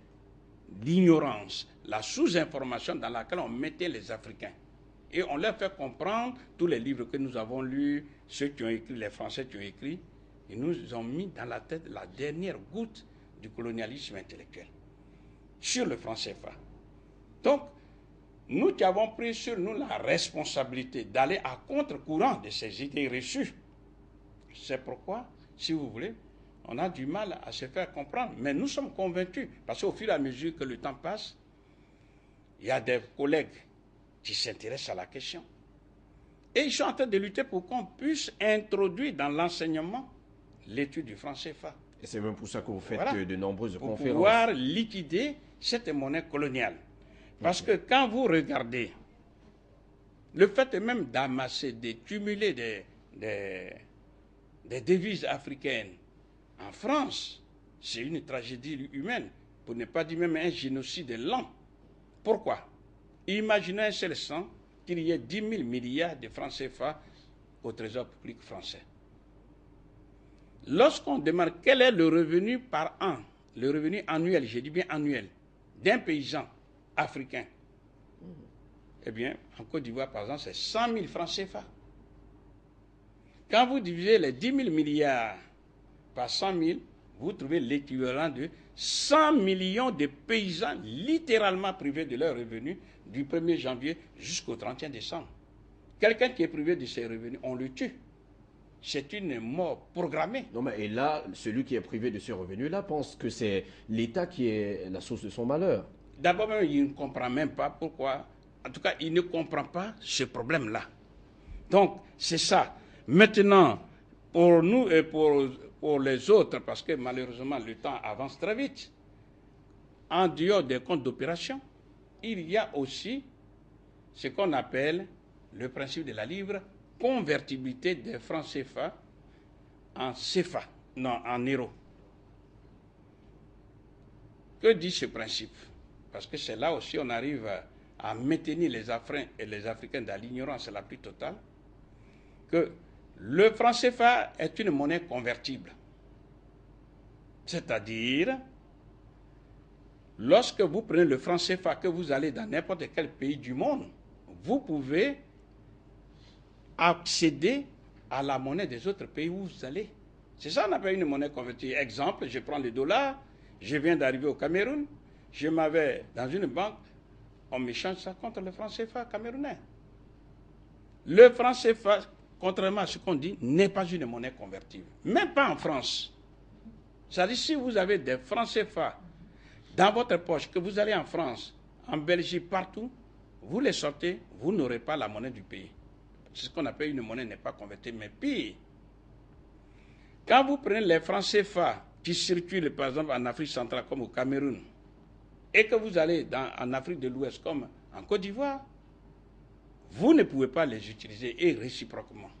l'ignorance, la sous-information dans laquelle on mettait les Africains. Et on leur fait comprendre tous les livres que nous avons lus, ceux qui ont écrit, les Français qui ont écrit, ils nous ont mis dans la tête la dernière goutte du colonialisme intellectuel sur le franc CFA. Donc, nous qui avons pris sur nous la responsabilité d'aller à contre-courant de ces idées reçues, c'est pourquoi, si vous voulez, on a du mal à se faire comprendre. Mais nous sommes convaincus, parce qu'au fur et à mesure que le temps passe, il y a des collègues qui s'intéressent à la question. Et ils sont en train de lutter pour qu'on puisse introduire dans l'enseignement l'étude du franc CFA. Et c'est même pour ça que vous faites de nombreuses conférences. Pour pouvoir liquider cette monnaie coloniale. Parce que quand vous regardez, le fait même d'amasser, de cumuler des devises africaines en France, c'est une tragédie humaine, pour ne pas dire même un génocide lent. Pourquoi? Imaginez un seul instant qu'il y ait 10 000 milliards de francs CFA au trésor public français. Lorsqu'on demande quel est le revenu par an, le revenu annuel, je dis bien annuel, d'un paysan africain, eh bien, en Côte d'Ivoire, par exemple, c'est 100 000 francs CFA. Quand vous divisez les 10 000 milliards par 100 000, vous trouvez l'équivalent de 100 millions de paysans littéralement privés de leurs revenus du 1er janvier jusqu'au 31 décembre. Quelqu'un qui est privé de ses revenus, on le tue. C'est une mort programmée. Non, mais et là, celui qui est privé de ses revenus-là pense que c'est l'État qui est la source de son malheur. D'abord, il ne comprend même pas pourquoi. En tout cas, il ne comprend pas ce problème-là. Donc, c'est ça. Maintenant, pour nous et pour les autres, parce que malheureusement, le temps avance très vite, en dehors des comptes d'opération, il y a aussi ce qu'on appelle le principe de la libre convertibilité des francs CFA en CFA, non, en euros. Que dit ce principe? Parce que c'est là aussi on arrive à maintenir les Africains et les Africains dans l'ignorance la plus totale, que le franc CFA est une monnaie convertible. C'est-à-dire, lorsque vous prenez le franc CFA, que vous allez dans n'importe quel pays du monde, vous pouvez accéder à la monnaie des autres pays où vous allez. C'est ça, on appelle une monnaie convertie. Exemple, je prends le dollar, je viens d'arriver au Cameroun, je m'avais dans une banque, on m'échange ça contre le franc CFA camerounais. Le franc CFA, contrairement à ce qu'on dit, n'est pas une monnaie convertible. Même pas en France. C'est-à-dire, si vous avez des francs CFA dans votre poche, que vous allez en France, en Belgique, partout, vous les sortez, vous n'aurez pas la monnaie du pays. C'est ce qu'on appelle une monnaie n'est pas convertible. Mais pire, quand vous prenez les francs CFA qui circulent, par exemple, en Afrique centrale, comme au Cameroun, et que vous allez en Afrique de l'Ouest, comme en Côte d'Ivoire, vous ne pouvez pas les utiliser, et réciproquement.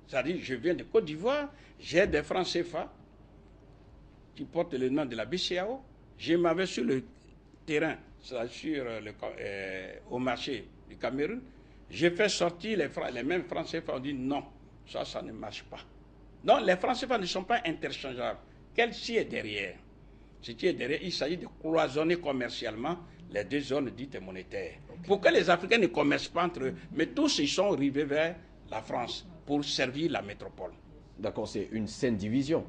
C'est-à-dire, je viens de Côte d'Ivoire, j'ai des francs CFA qui portent le nom de la BCAO, je m'avais sur le terrain, au marché du Cameroun, j'ai fait sortir les mêmes francs CFA, on dit non, ça ne marche pas. Donc, les francs CFA ne sont pas interchangeables. Qu'est-ce qui est derrière? Ce qui est derrière, il s'agit de cloisonner commercialement les deux zones dites monétaires. Okay. Pour que les Africains ne commercent pas entre eux, mais tous ils sont arrivés vers la France pour servir la métropole. D'accord, c'est une saine division.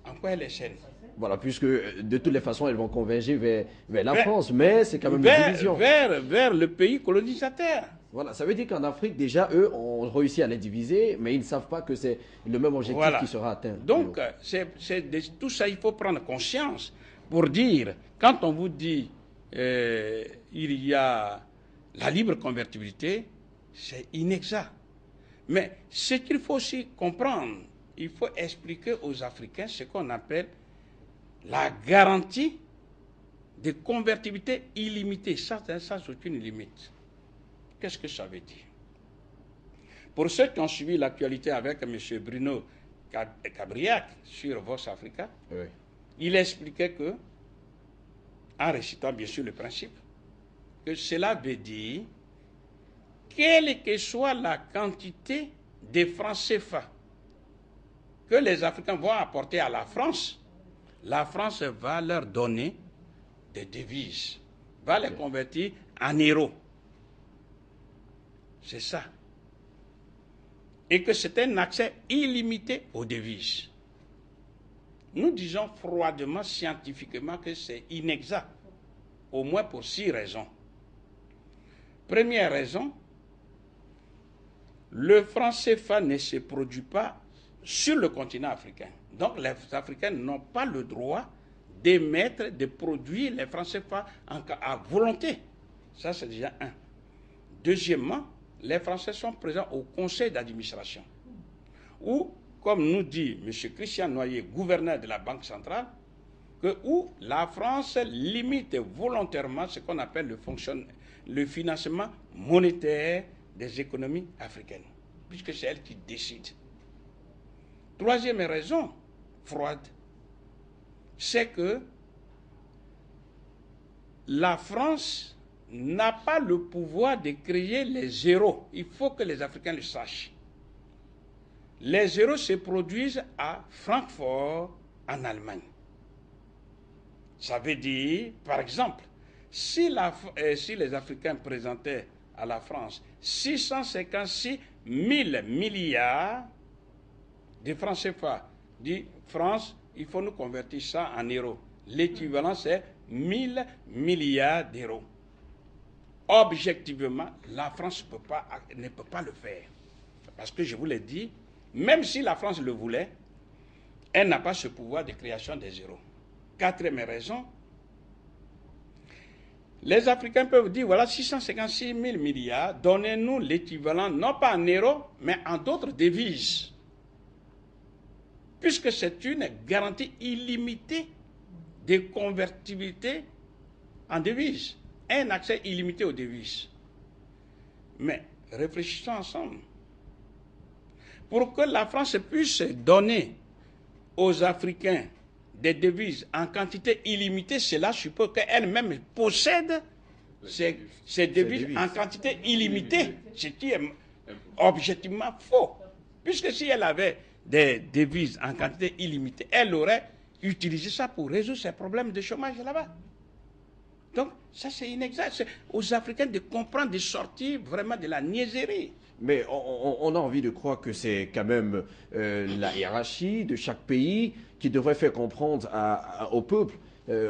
En quoi elle est saine? Voilà, puisque de toutes les façons, elles vont converger vers la France, mais c'est quand même une division. Vers le pays colonisateur. Voilà, ça veut dire qu'en Afrique, déjà, eux ont réussi à les diviser, mais ils ne savent pas que c'est le même objectif qui sera atteint. Donc, tout ça, il faut prendre conscience pour dire, quand on vous dit il y a la libre convertibilité, c'est inexact. Mais ce qu'il faut aussi comprendre, il faut expliquer aux Africains ce qu'on appelle la garantie de convertibilité illimitée, ça sans aucune limite. Qu'est-ce que ça veut dire? Pour ceux qui ont suivi l'actualité avec M. Bruno Cabriac sur Vox Africa, oui, il expliquait que, en récitant bien sûr le principe, que cela veut dire, quelle que soit la quantité de francs CFA que les Africains vont apporter à la France va leur donner des devises, va les convertir en euros. C'est ça. Et que c'est un accès illimité aux devises. Nous disons froidement, scientifiquement, que c'est inexact, au moins pour 6 raisons. Première raison, le franc CFA ne se produit pas sur le continent africain. Donc les Africains n'ont pas le droit d'émettre, de produire les francs CFA à volonté. Ça, c'est déjà un. Deuxièmement, les Français sont présents au conseil d'administration, où, comme nous dit M. Christian Noyer, gouverneur de la Banque centrale, où la France limite volontairement ce qu'on appelle le financement monétaire des économies africaines, puisque c'est elle qui décide. Troisième raison, froide, c'est que la France n'a pas le pouvoir de créer les zéros. Il faut que les Africains le sachent. Les zéros se produisent à Francfort, en Allemagne. Ça veut dire, par exemple, si les Africains présentaient à la France 656 000 milliards de francs CFA, dit France, il faut nous convertir ça en euros. L'équivalent, c'est 1000 milliards d'euros. Objectivement, la France ne peut pas le faire. Parce que je vous l'ai dit, même si la France le voulait, elle n'a pas ce pouvoir de création des zéros. Quatrième raison, les Africains peuvent dire, voilà 656 000 milliards, donnez-nous l'équivalent, non pas en euros, mais en d'autres devises. Puisque c'est une garantie illimitée de convertibilité en devises. Un accès illimité aux devises. Mais réfléchissons ensemble. Pour que la France puisse donner aux Africains des devises en quantité illimitée, cela suppose qu'elle-même possède ces devises en quantité illimitée, ce qui est objectivement faux. Puisque si elle avait des devises en quantité illimitée, elle aurait utilisé ça pour résoudre ses problèmes de chômage là-bas. Donc, ça c'est inexact. C'est aux Africains de comprendre, de sortir vraiment de la niaiserie. Mais on a envie de croire que c'est quand même la hiérarchie de chaque pays qui devrait faire comprendre au peuple,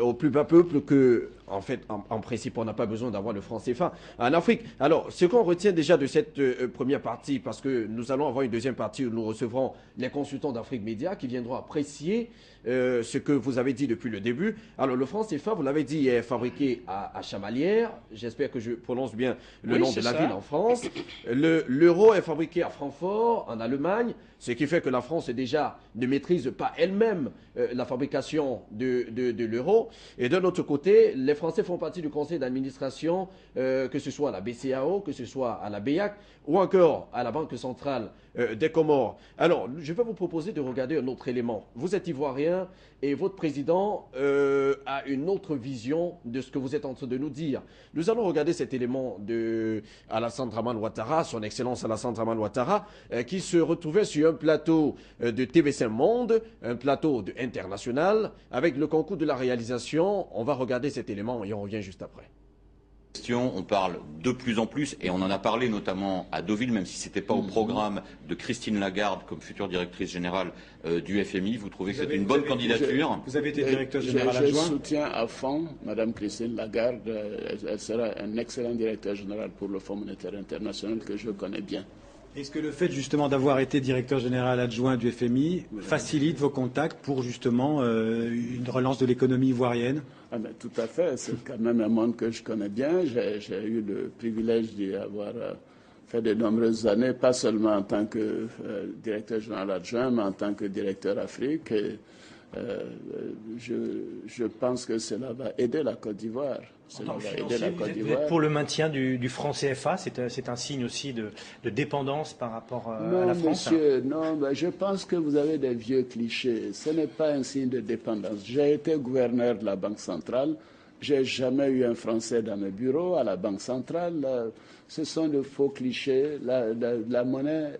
au plus bas peuple, que, en fait, en principe, on n'a pas besoin d'avoir le franc CFA en Afrique. Alors, ce qu'on retient déjà de cette première partie, parce que nous allons avoir une deuxième partie où nous recevrons les consultants d'Afrique Média qui viendront apprécier ce que vous avez dit depuis le début. Alors, le franc CFA, vous l'avez dit, est fabriqué à Chamalières. J'espère que je prononce bien le nom de la ville en France. L'euro est fabriqué à Francfort, en Allemagne, ce qui fait que la France déjà ne maîtrise pas elle-même la fabrication de l'euro. Et d'un autre côté, les Français font partie du conseil d'administration, que ce soit à la BCAO, que ce soit à la BEAC, ou encore à la Banque centrale des Comores. Alors, je vais vous proposer de regarder un autre élément. Vous êtes ivoirien et votre président a une autre vision de ce que vous êtes en train de nous dire. Nous allons regarder cet élément de Alassane Dramane Ouattara, son Excellence Alassane Dramane Ouattara, qui se retrouvait sur un plateau de TV5 Monde, un plateau international, avec le concours de la réalisation. On va regarder cet élément et on revient juste après. On parle de plus en plus, et on en a parlé notamment à Deauville, même si ce n'était pas au programme de Christine Lagarde comme future directrice générale du FMI. Vous trouvez que c'est une bonne candidature? Vous avez été directeur général adjoint. Je soutiens à fond Mme Christine Lagarde. Elle sera un excellent directeur général pour le Fonds monétaire international que je connais bien. Est-ce que le fait justement d'avoir été directeur général adjoint du FMI facilite vos contacts pour justement une relance de l'économie ivoirienne? Mais tout à fait, c'est quand même un monde que je connais bien. J'ai eu le privilège d'y avoir fait de nombreuses années, pas seulement en tant que directeur général adjoint, mais en tant que directeur Afrique. Et, je pense que cela va aider la Côte d'Ivoire. Vous êtes pour le maintien du franc CFA, c'est un signe aussi de dépendance par rapport à la France? Monsieur, non, je pense que vous avez des vieux clichés. Ce n'est pas un signe de dépendance. J'ai été gouverneur de la Banque centrale. J'ai jamais eu un Français dans mes bureaux à la Banque centrale. Ce sont de faux clichés. La monnaie,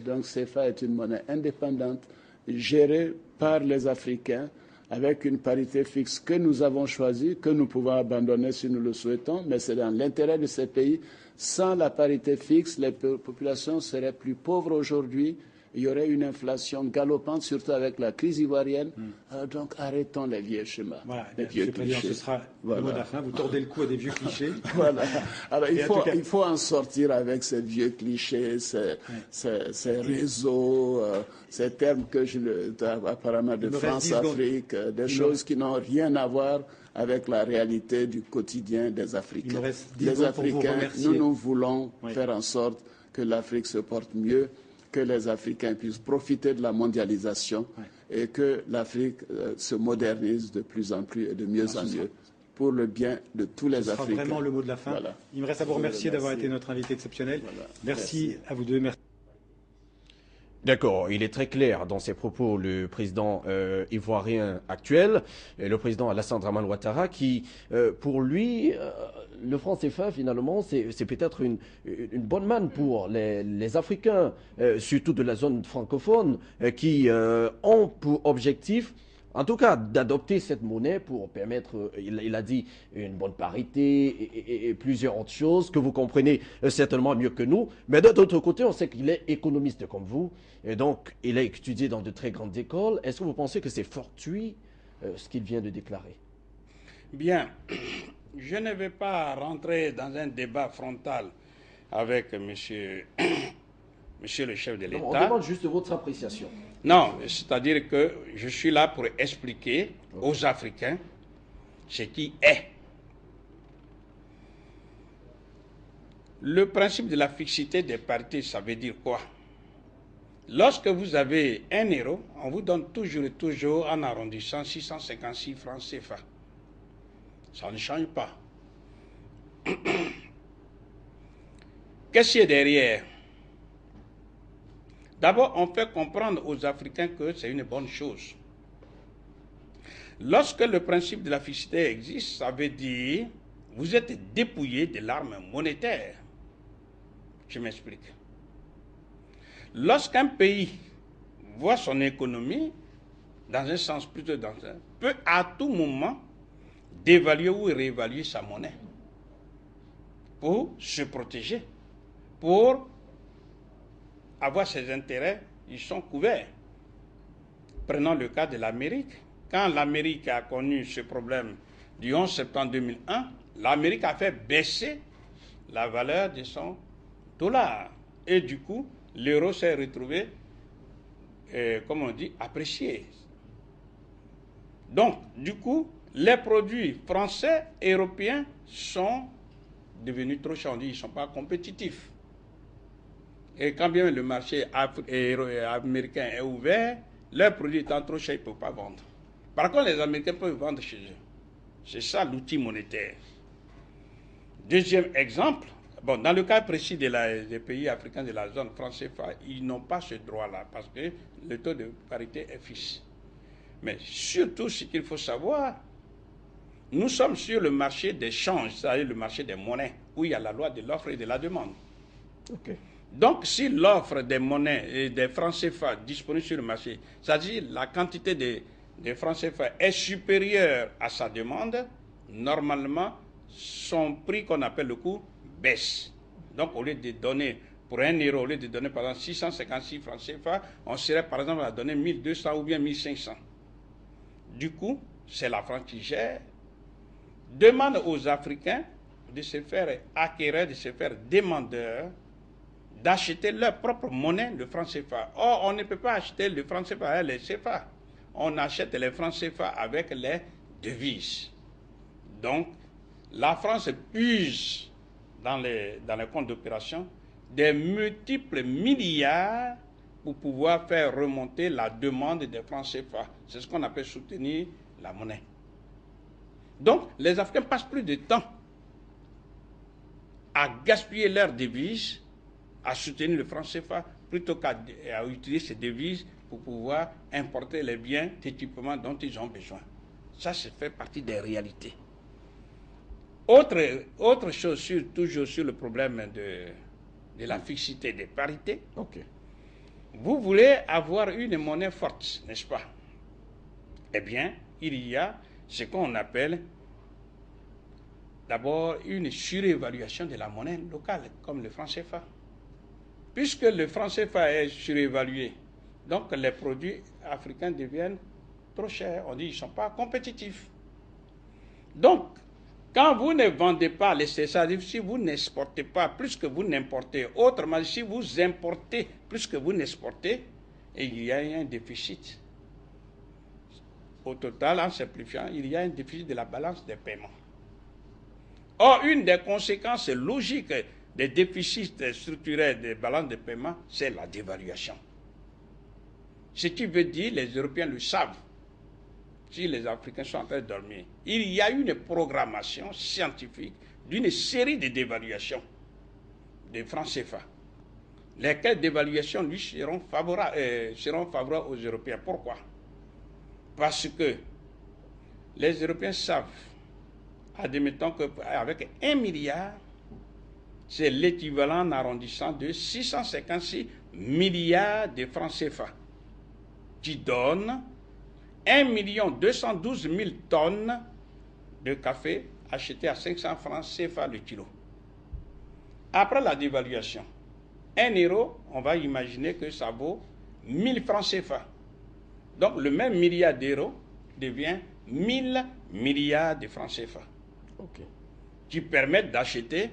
donc CFA, est une monnaie indépendante, gérée par les Africains, avec une parité fixe que nous avons choisie, que nous pouvons abandonner si nous le souhaitons, mais c'est dans l'intérêt de ces pays. Sans la parité fixe, les populations seraient plus pauvres aujourd'hui. Il y aurait une inflation galopante, surtout avec la crise ivoirienne. Donc arrêtons les vieux schémas. Voilà, Monsieur le Président, ce sera le mot de la fin. Vous tordez le cou à des vieux clichés. Voilà. Alors il faut en sortir avec ces vieux clichés, ces réseaux, ces termes que apparemment de France-Afrique, des choses qui n'ont rien à voir avec la réalité du quotidien des Africains. Les Africains, nous voulons faire en sorte que l'Afrique se porte mieux, que les Africains puissent profiter de la mondialisation et que l'Afrique se modernise de plus en plus et de mieux en mieux pour le bien de tous les Africains. Ce sera vraiment le mot de la fin. Voilà. Il me reste à vous remercier d'avoir été notre invité exceptionnel. Voilà. Merci à vous deux. Merci. D'accord, il est très clair dans ses propos, le président ivoirien actuel, le président Alassane Dramane Ouattara, qui, pour lui, le franc CFA, finalement, c'est peut-être une bonne manne pour les Africains, surtout de la zone francophone, qui ont pour objectif, en tout cas, d'adopter cette monnaie pour permettre, il a dit, une bonne parité et plusieurs autres choses que vous comprenez certainement mieux que nous. Mais d'un autre côté, on sait qu'il est économiste comme vous. Et donc, il a étudié dans de très grandes écoles. Est-ce que vous pensez que c'est fortuit ce qu'il vient de déclarer? Bien, je ne vais pas rentrer dans un débat frontal avec monsieur le chef de l'État. On demande juste votre appréciation. Non, c'est-à-dire que je suis là pour expliquer aux Africains ce qui est. Le principe de la fixité des parités, ça veut dire quoi? Lorsque vous avez 1 euro, on vous donne toujours et toujours, en arrondissant, 656 francs CFA. Ça ne change pas. Qu'est-ce qu'il y a derrière? D'abord, on fait comprendre aux Africains que c'est une bonne chose. Lorsque le principe de la fixité existe, ça veut dire que vous êtes dépouillé de l'arme monétaire. Je m'explique. Lorsqu'un pays voit son économie, dans un sens plutôt dans un, peut à tout moment d'évaluer ou réévaluer sa monnaie pour se protéger, pour avoir ses intérêts, ils sont couverts. Prenons le cas de l'Amérique. Quand l'Amérique a connu ce problème du 11 septembre 2001, l'Amérique a fait baisser la valeur de son dollar. Et du coup, l'euro s'est retrouvé, comme on dit, apprécié. Donc, du coup, les produits français et européens sont devenus trop chers. On dit qu'ils ne sont pas compétitifs. Et quand bien le marché américain est ouvert, leurs produits étant trop chers, ils ne peuvent pas vendre. Par contre, les Américains peuvent vendre chez eux. C'est ça l'outil monétaire. Deuxième exemple, bon, dans le cas précis des pays africains de la zone franc CFA, ils n'ont pas ce droit-là parce que le taux de parité est fixe. Mais surtout, ce qu'il faut savoir, nous sommes sur le marché des changes, c'est-à-dire le marché des monnaies, où il y a la loi de l'offre et de la demande. Okay. Donc, si l'offre des monnaies et des francs CFA disponibles sur le marché, c'est-à-dire la quantité des francs CFA est supérieure à sa demande, normalement, son prix qu'on appelle le coût baisse. Donc, au lieu de donner pour 1 euro, au lieu de donner par exemple 656 francs CFA, on serait par exemple à donner 1200 ou bien 1500. Du coup, c'est la France qui gère. Demande aux Africains de se faire acquéreurs, de se faire demandeurs, d'acheter leur propre monnaie, le franc CFA. Or, on ne peut pas acheter le franc CFA avec les CFA. On achète les francs CFA avec les devises. Donc, la France puise dans les comptes d'opération des multiples milliards pour pouvoir faire remonter la demande des francs CFA. C'est ce qu'on appelle soutenir la monnaie. Donc, les Africains passent plus de temps à gaspiller leurs devises, à soutenir le franc CFA, plutôt qu'à utiliser ces devises pour pouvoir importer les biens d'équipement dont ils ont besoin. Ça fait partie des réalités. Autre chose, toujours sur le problème de la fixité des parités. Okay. Vous voulez avoir une monnaie forte, n'est-ce pas? Eh bien, il y a ce qu'on appelle d'abord une surévaluation de la monnaie locale, comme le franc CFA. Puisque le franc CFA est surévalué, donc les produits africains deviennent trop chers. On dit qu'ils ne sont pas compétitifs. Donc, quand vous ne vendez pas les CFA, si vous n'exportez pas plus que vous n'importez, autrement, si vous importez plus que vous n'exportez, il y a un déficit. Au total, en simplifiant, il y a un déficit de la balance des paiements. Or, une des conséquences logiques des déficits structurels des balances de paiement, c'est la dévaluation. Ce qui veut dire, les Européens le savent, si les Africains sont en train de dormir, il y a une programmation scientifique d'une série de dévaluations des francs CFA. Lesquelles dévaluations, lui, seront favorables aux Européens. Pourquoi? Parce que les Européens savent, admettons qu'avec 1 milliard, c'est l'équivalent en arrondissant de 656 milliards de francs CFA, qui donne 1 212 000 tonnes de café acheté à 500 francs CFA le kilo. Après la dévaluation, 1 euro, on va imaginer que ça vaut 1000 francs CFA. Donc le même milliard d'euros devient 1000 milliards de francs CFA. Okay. Qui permettent d'acheter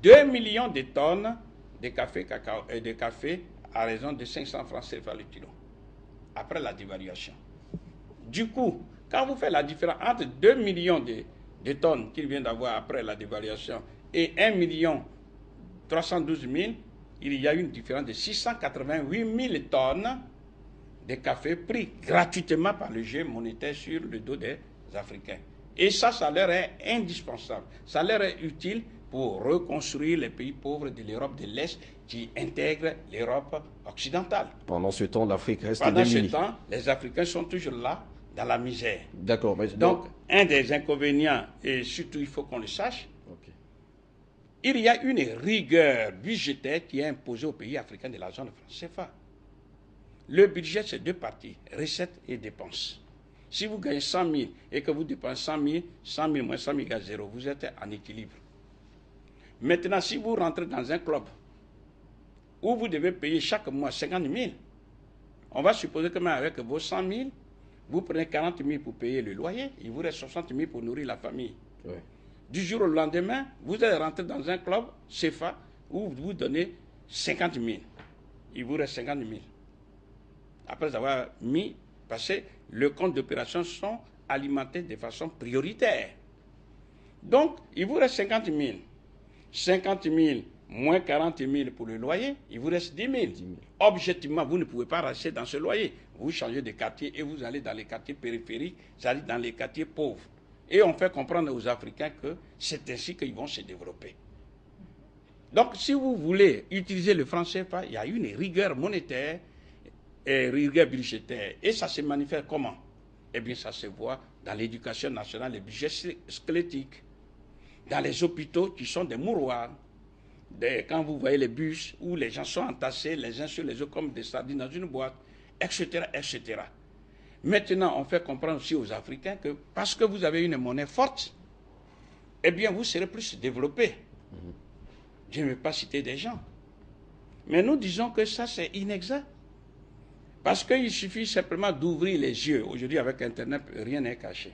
2 millions de tonnes de café, de café à raison de 500 francs CFA le kilo. Après la dévaluation. Du coup, quand vous faites la différence entre 2 millions de tonnes qu'il vient d'avoir après la dévaluation et 1 312 000, il y a une différence de 688 000 tonnes de café pris gratuitement par le jeu monétaire sur le dos des Africains. Et ça leur est indispensable. Ça leur est utile pour reconstruire les pays pauvres de l'Europe de l'Est qui intègrent l'Europe occidentale. Pendant ce temps, l'Afrique reste démunie. Pendant ce temps, les Africains sont toujours là, dans la misère. D'accord. Donc, un des inconvénients, et surtout il faut qu'on le sache, il y a une rigueur budgétaire qui est imposée aux pays africains de la zone franc CFA. Le budget, c'est deux parties, recettes et dépenses. Si vous gagnez 100 000 et que vous dépensez 100 000 moins 100 000 égale 0, vous êtes en équilibre. Maintenant, si vous rentrez dans un club où vous devez payer chaque mois 50 000, on va supposer que même avec vos 100 000, vous prenez 40 000 pour payer le loyer, il vous reste 60 000 pour nourrir la famille. Oui. Du jour au lendemain, vous allez rentrer dans un club CFA où vous donnez 50 000. Il vous reste 50 000. Après avoir parce que le compte d'opération sont alimentés de façon prioritaire. Donc, il vous reste 50 000. 50 000 moins 40 000 pour le loyer, il vous reste 10 000. Objectivement, vous ne pouvez pas rester dans ce loyer. Vous changez de quartier et vous allez dans les quartiers périphériques, c'est-à-dire dans les quartiers pauvres. Et on fait comprendre aux Africains que c'est ainsi qu'ils vont se développer. Donc, si vous voulez utiliser le franc CFA, il y a une rigueur monétaire et rigueur budgétaire. Et ça se manifeste comment? Eh bien, ça se voit dans l'éducation nationale, les budgets squelettiques, dans les hôpitaux qui sont des mouroirs. Quand vous voyez les bus où les gens sont entassés les uns sur les autres comme des sardines dans une boîte, etc., etc. Maintenant, on fait comprendre aussi aux Africains que parce que vous avez une monnaie forte, eh bien, vous serez plus développés. Je ne vais pas citer des gens. Mais nous disons que ça, c'est inexact. Parce qu'il suffit simplement d'ouvrir les yeux. Aujourd'hui, avec Internet, rien n'est caché.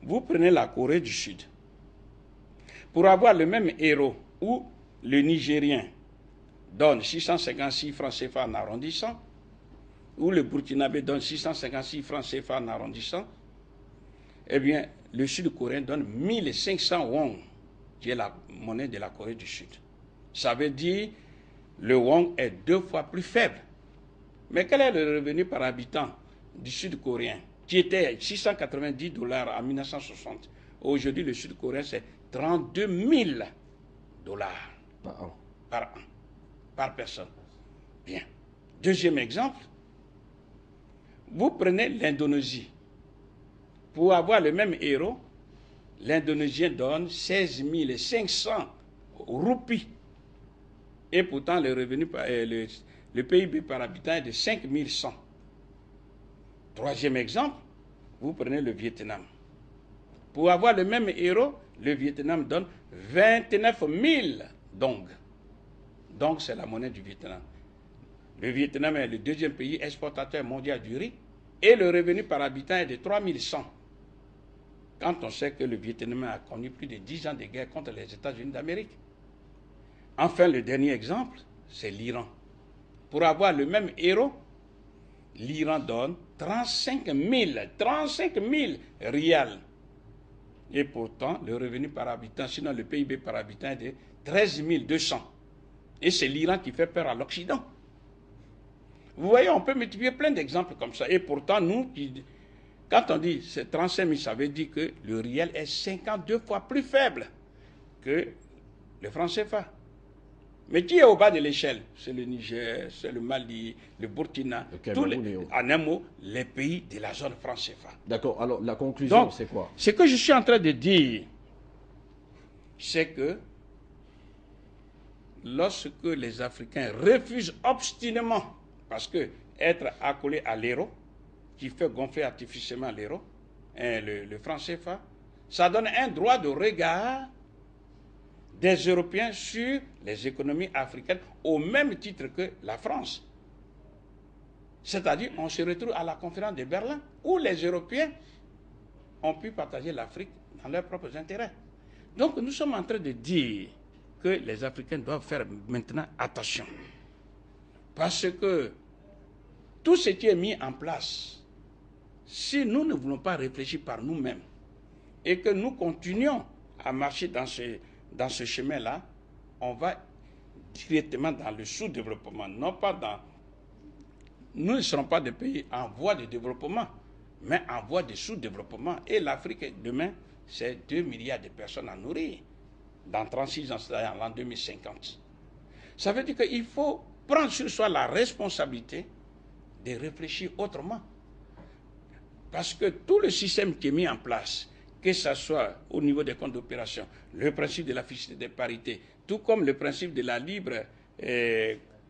Vous prenez la Corée du Sud. Pour avoir le même héros où le Nigérien donne 656 francs CFA en arrondissant, ou le Burkinabé donne 656 francs CFA en arrondissant, eh bien, le Sud-Coréen donne 1500 won, qui est la monnaie de la Corée du Sud. Ça veut dire le won est 2 fois plus faible. Mais quel est le revenu par habitant du Sud-Coréen, qui était 690 $ en 1960? Aujourd'hui, le Sud-Coréen, c'est 32 000 $ par personne. Bien. Deuxième exemple, vous prenez l'Indonésie. Pour avoir le même héros, l'Indonésien donne 16 500 roupies. Et pourtant, le revenu, le PIB par habitant est de 5 100. Troisième exemple, vous prenez le Vietnam. Pour avoir le même héros, le Vietnam donne 29 000 dong. Donc, c'est la monnaie du Vietnam. Le Vietnam est le deuxième pays exportateur mondial du riz et le revenu par habitant est de 3 100. Quand on sait que le Vietnam a connu plus de 10 ans de guerre contre les États-Unis d'Amérique. Enfin, le dernier exemple, c'est l'Iran. Pour avoir le même héros, l'Iran donne 35 000 rials. Et pourtant, le revenu par habitant, sinon le PIB par habitant est de 13 200. Et c'est l'Iran qui fait peur à l'Occident. Vous voyez, on peut multiplier plein d'exemples comme ça. Et pourtant, nous, quand on dit c'est 35 000, ça veut dire que le riel est 52 fois plus faible que le franc CFA. Mais qui est au bas de l'échelle? C'est le Niger, c'est le Mali, le Burkina, en un mot, les pays de la zone franc CFA. D'accord, alors la conclusion, c'est quoi? Ce que je suis en train de dire, c'est que lorsque les Africains refusent obstinément, parce que être accolé à l'euro, qui fait gonfler artificiellement l'euro, le franc CFA, ça donne un droit de regard des Européens sur les économies africaines au même titre que la France. C'est-à-dire, on se retrouve à la conférence de Berlin où les Européens ont pu partager l'Afrique dans leurs propres intérêts. Donc, nous sommes en train de dire que les Africains doivent faire maintenant attention. Parce que tout ce qui est mis en place, si nous ne voulons pas réfléchir par nous-mêmes et que nous continuons à marcher dans ce chemin-là, on va directement dans le sous-développement, non pas dans... Nous ne serons pas des pays en voie de développement, mais en voie de sous-développement. Et l'Afrique, demain, c'est 2 milliards de personnes à nourrir. Dans 36 ans, c'est-à-dire en l'an 2050. Ça veut dire qu'il faut prendre sur soi la responsabilité de réfléchir autrement. Parce que tout le système qui est mis en place, que ce soit au niveau des comptes d'opération, le principe de la fixité des parités, tout comme le principe de la libre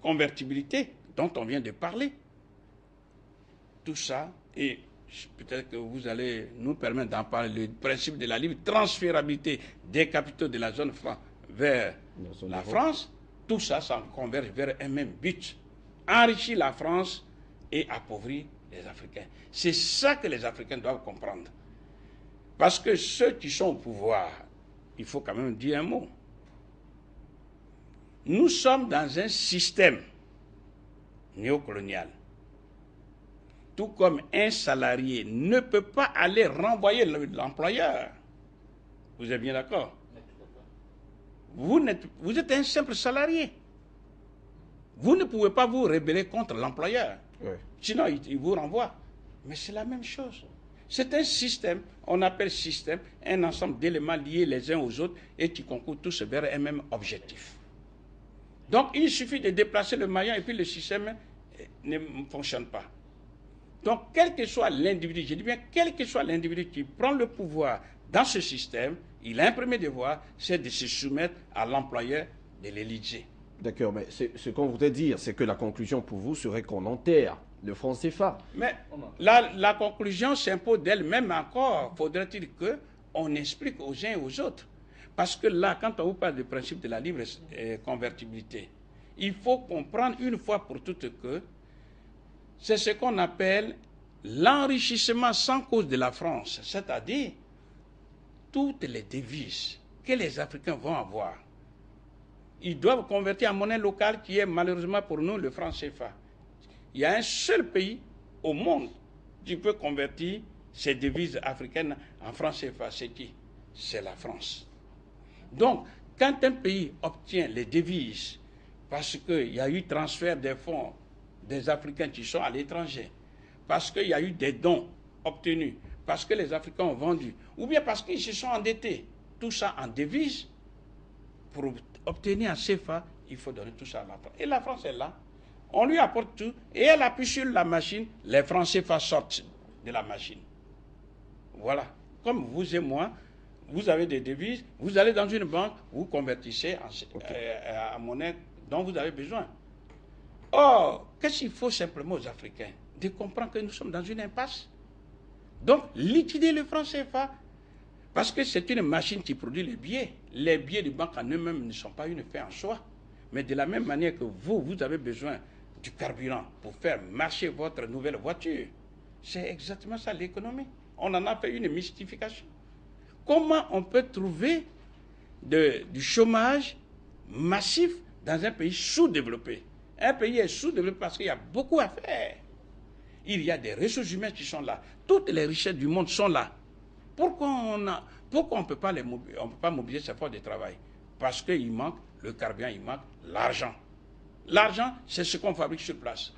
convertibilité dont on vient de parler, tout ça est peut-être que vous allez nous permettre d'en parler, le principe de la libre transférabilité des capitaux de la zone franc vers la France, tout ça, ça converge vers un même but. Enrichir la France et appauvrir les Africains. C'est ça que les Africains doivent comprendre. Parce que ceux qui sont au pouvoir, il faut quand même dire un mot. Nous sommes dans un système néocolonial. Tout comme un salarié ne peut pas aller renvoyer l'employeur. Vous êtes bien d'accord? Vous êtes un simple salarié. Vous ne pouvez pas vous rebeller contre l'employeur. Oui. Sinon, il vous renvoie. Mais c'est la même chose. C'est un système, on appelle système, un ensemble d'éléments liés les uns aux autres et qui concourent tous vers un même objectif. Donc, il suffit de déplacer le maillon et puis le système ne fonctionne pas. Donc, quel que soit l'individu, je dis bien quel que soit l'individu qui prend le pouvoir dans ce système, il a un premier devoir, c'est de se soumettre à l'employeur de l'Élysée. D'accord, mais ce qu'on voudrait dire, c'est que la conclusion pour vous serait qu'on enterre le franc CFA. Mais la conclusion s'impose d'elle-même encore. Faudrait-il qu'on explique aux uns et aux autres. Parce que là, quand on vous parle du principe de la libre convertibilité, il faut comprendre une fois pour toutes que c'est ce qu'on appelle l'enrichissement sans cause de la France. C'est-à-dire, toutes les devises que les Africains vont avoir, ils doivent convertir en monnaie locale qui est malheureusement pour nous le franc CFA. Il y a un seul pays au monde qui peut convertir ces devises africaines en franc CFA. C'est qui? C'est la France. Donc, quand un pays obtient les devises parce qu'il y a eu transfert des fonds des Africains qui sont à l'étranger, parce qu'il y a eu des dons obtenus, parce que les Africains ont vendu, ou bien parce qu'ils se sont endettés, tout ça en devises, pour obtenir un CFA, il faut donner tout ça à la France. Et la France est là, on lui apporte tout, et elle appuie sur la machine, les francs CFA sortent de la machine. Voilà. Comme vous et moi, vous avez des devises, vous allez dans une banque, vous convertissez en monnaie dont vous avez besoin. Or, qu'est-ce qu'il faut simplement aux Africains? De comprendre que nous sommes dans une impasse. Donc, liquider le franc CFA, parce que c'est une machine qui produit les billets. Les billets de banque en eux-mêmes ne sont pas une fin en soi. Mais de la même manière que vous avez besoin du carburant pour faire marcher votre nouvelle voiture. C'est exactement ça l'économie. On en a fait une mystification. Comment on peut trouver du chômage massif dans un pays sous-développé? Un pays est sous-développé parce qu'il y a beaucoup à faire. Il y a des ressources humaines qui sont là. Toutes les richesses du monde sont là. Pourquoi on ne peut pas mobiliser ces forces de travail? Parce qu'il manque le carburant, il manque l'argent. L'argent, c'est ce qu'on fabrique sur place.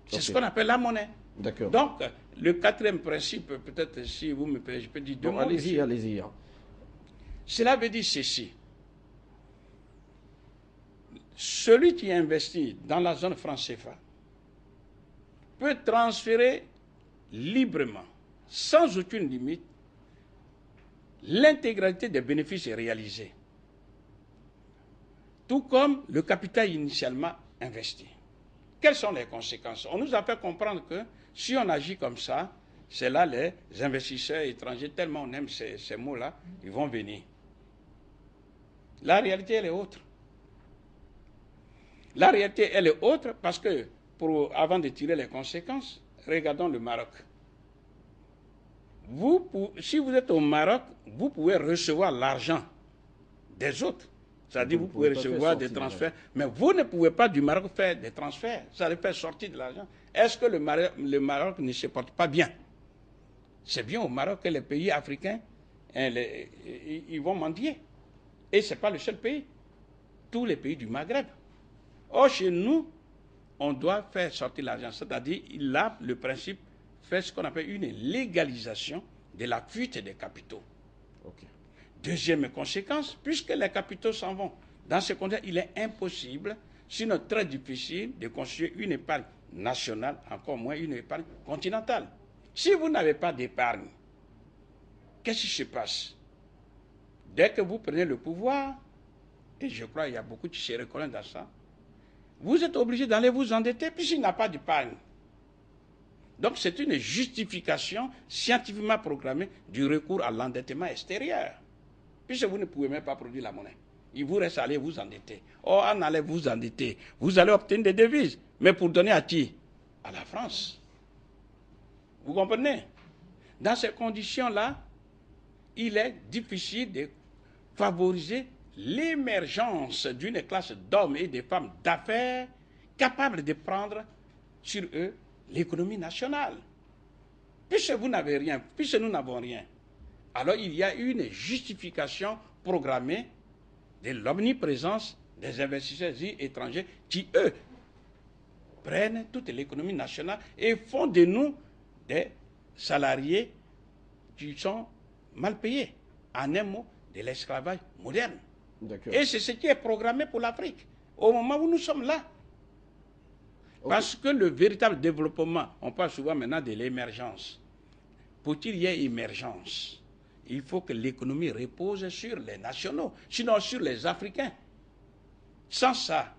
C'est ce qu'on appelle la monnaie. D'accord. Donc, le quatrième principe, peut-être si vous me permettez, je peux dire deux mots. Allez-y. Cela veut dire ceci. Celui qui investit dans la zone franc CFA peut transférer librement, sans aucune limite, l'intégralité des bénéfices réalisés, tout comme le capital initialement investi. Quelles sont les conséquences? On nous a fait comprendre que si on agit comme ça, c'est là les investisseurs étrangers, tellement on aime ces mots-là, ils vont venir. La réalité, elle est autre. La réalité, elle est autre parce que, avant de tirer les conséquences, regardons le Maroc. Si vous êtes au Maroc, vous pouvez recevoir l'argent des autres. C'est-à-dire vous pouvez recevoir des transferts, mais vous ne pouvez pas du Maroc faire des transferts. Ça veut faire sortir de l'argent. Est-ce que le Maroc ne se porte pas bien? C'est bien au Maroc que les pays africains, ils vont mendier. Et ce n'est pas le seul pays. Tous les pays du Maghreb. Or, chez nous, on doit faire sortir l'argent. C'est-à-dire, là, le principe fait ce qu'on appelle une légalisation de la fuite des capitaux. Okay. Deuxième conséquence, puisque les capitaux s'en vont, dans ce contexte, il est impossible, sinon très difficile, de construire une épargne nationale, encore moins une épargne continentale. Si vous n'avez pas d'épargne, qu'est-ce qui se passe? Dès que vous prenez le pouvoir, et je crois qu'il y a beaucoup qui se reconnaissent dans ça, vous êtes obligé d'aller vous endetter puisqu'il n'a pas d'épargne. Donc c'est une justification scientifiquement programmée du recours à l'endettement extérieur. Puisque vous ne pouvez même pas produire la monnaie. Il vous reste à aller vous endetter. Or, en allant vous endetter, vous allez obtenir des devises. Mais pour donner à qui? À la France. Vous comprenez? Dans ces conditions-là, il est difficile de favoriser l'émergence d'une classe d'hommes et de femmes d'affaires capables de prendre sur eux l'économie nationale. Puisque vous n'avez rien, puisque nous n'avons rien, alors il y a une justification programmée de l'omniprésence des investisseurs étrangers qui, eux, prennent toute l'économie nationale et font de nous des salariés qui sont mal payés. En un mot, de l'esclavage moderne. Et c'est ce qui est programmé pour l'Afrique, au moment où nous sommes là. Parce que le véritable développement, on parle souvent maintenant de l'émergence. Pour qu'il y ait émergence, il faut que l'économie repose sur les nationaux, sinon sur les Africains. Sans ça,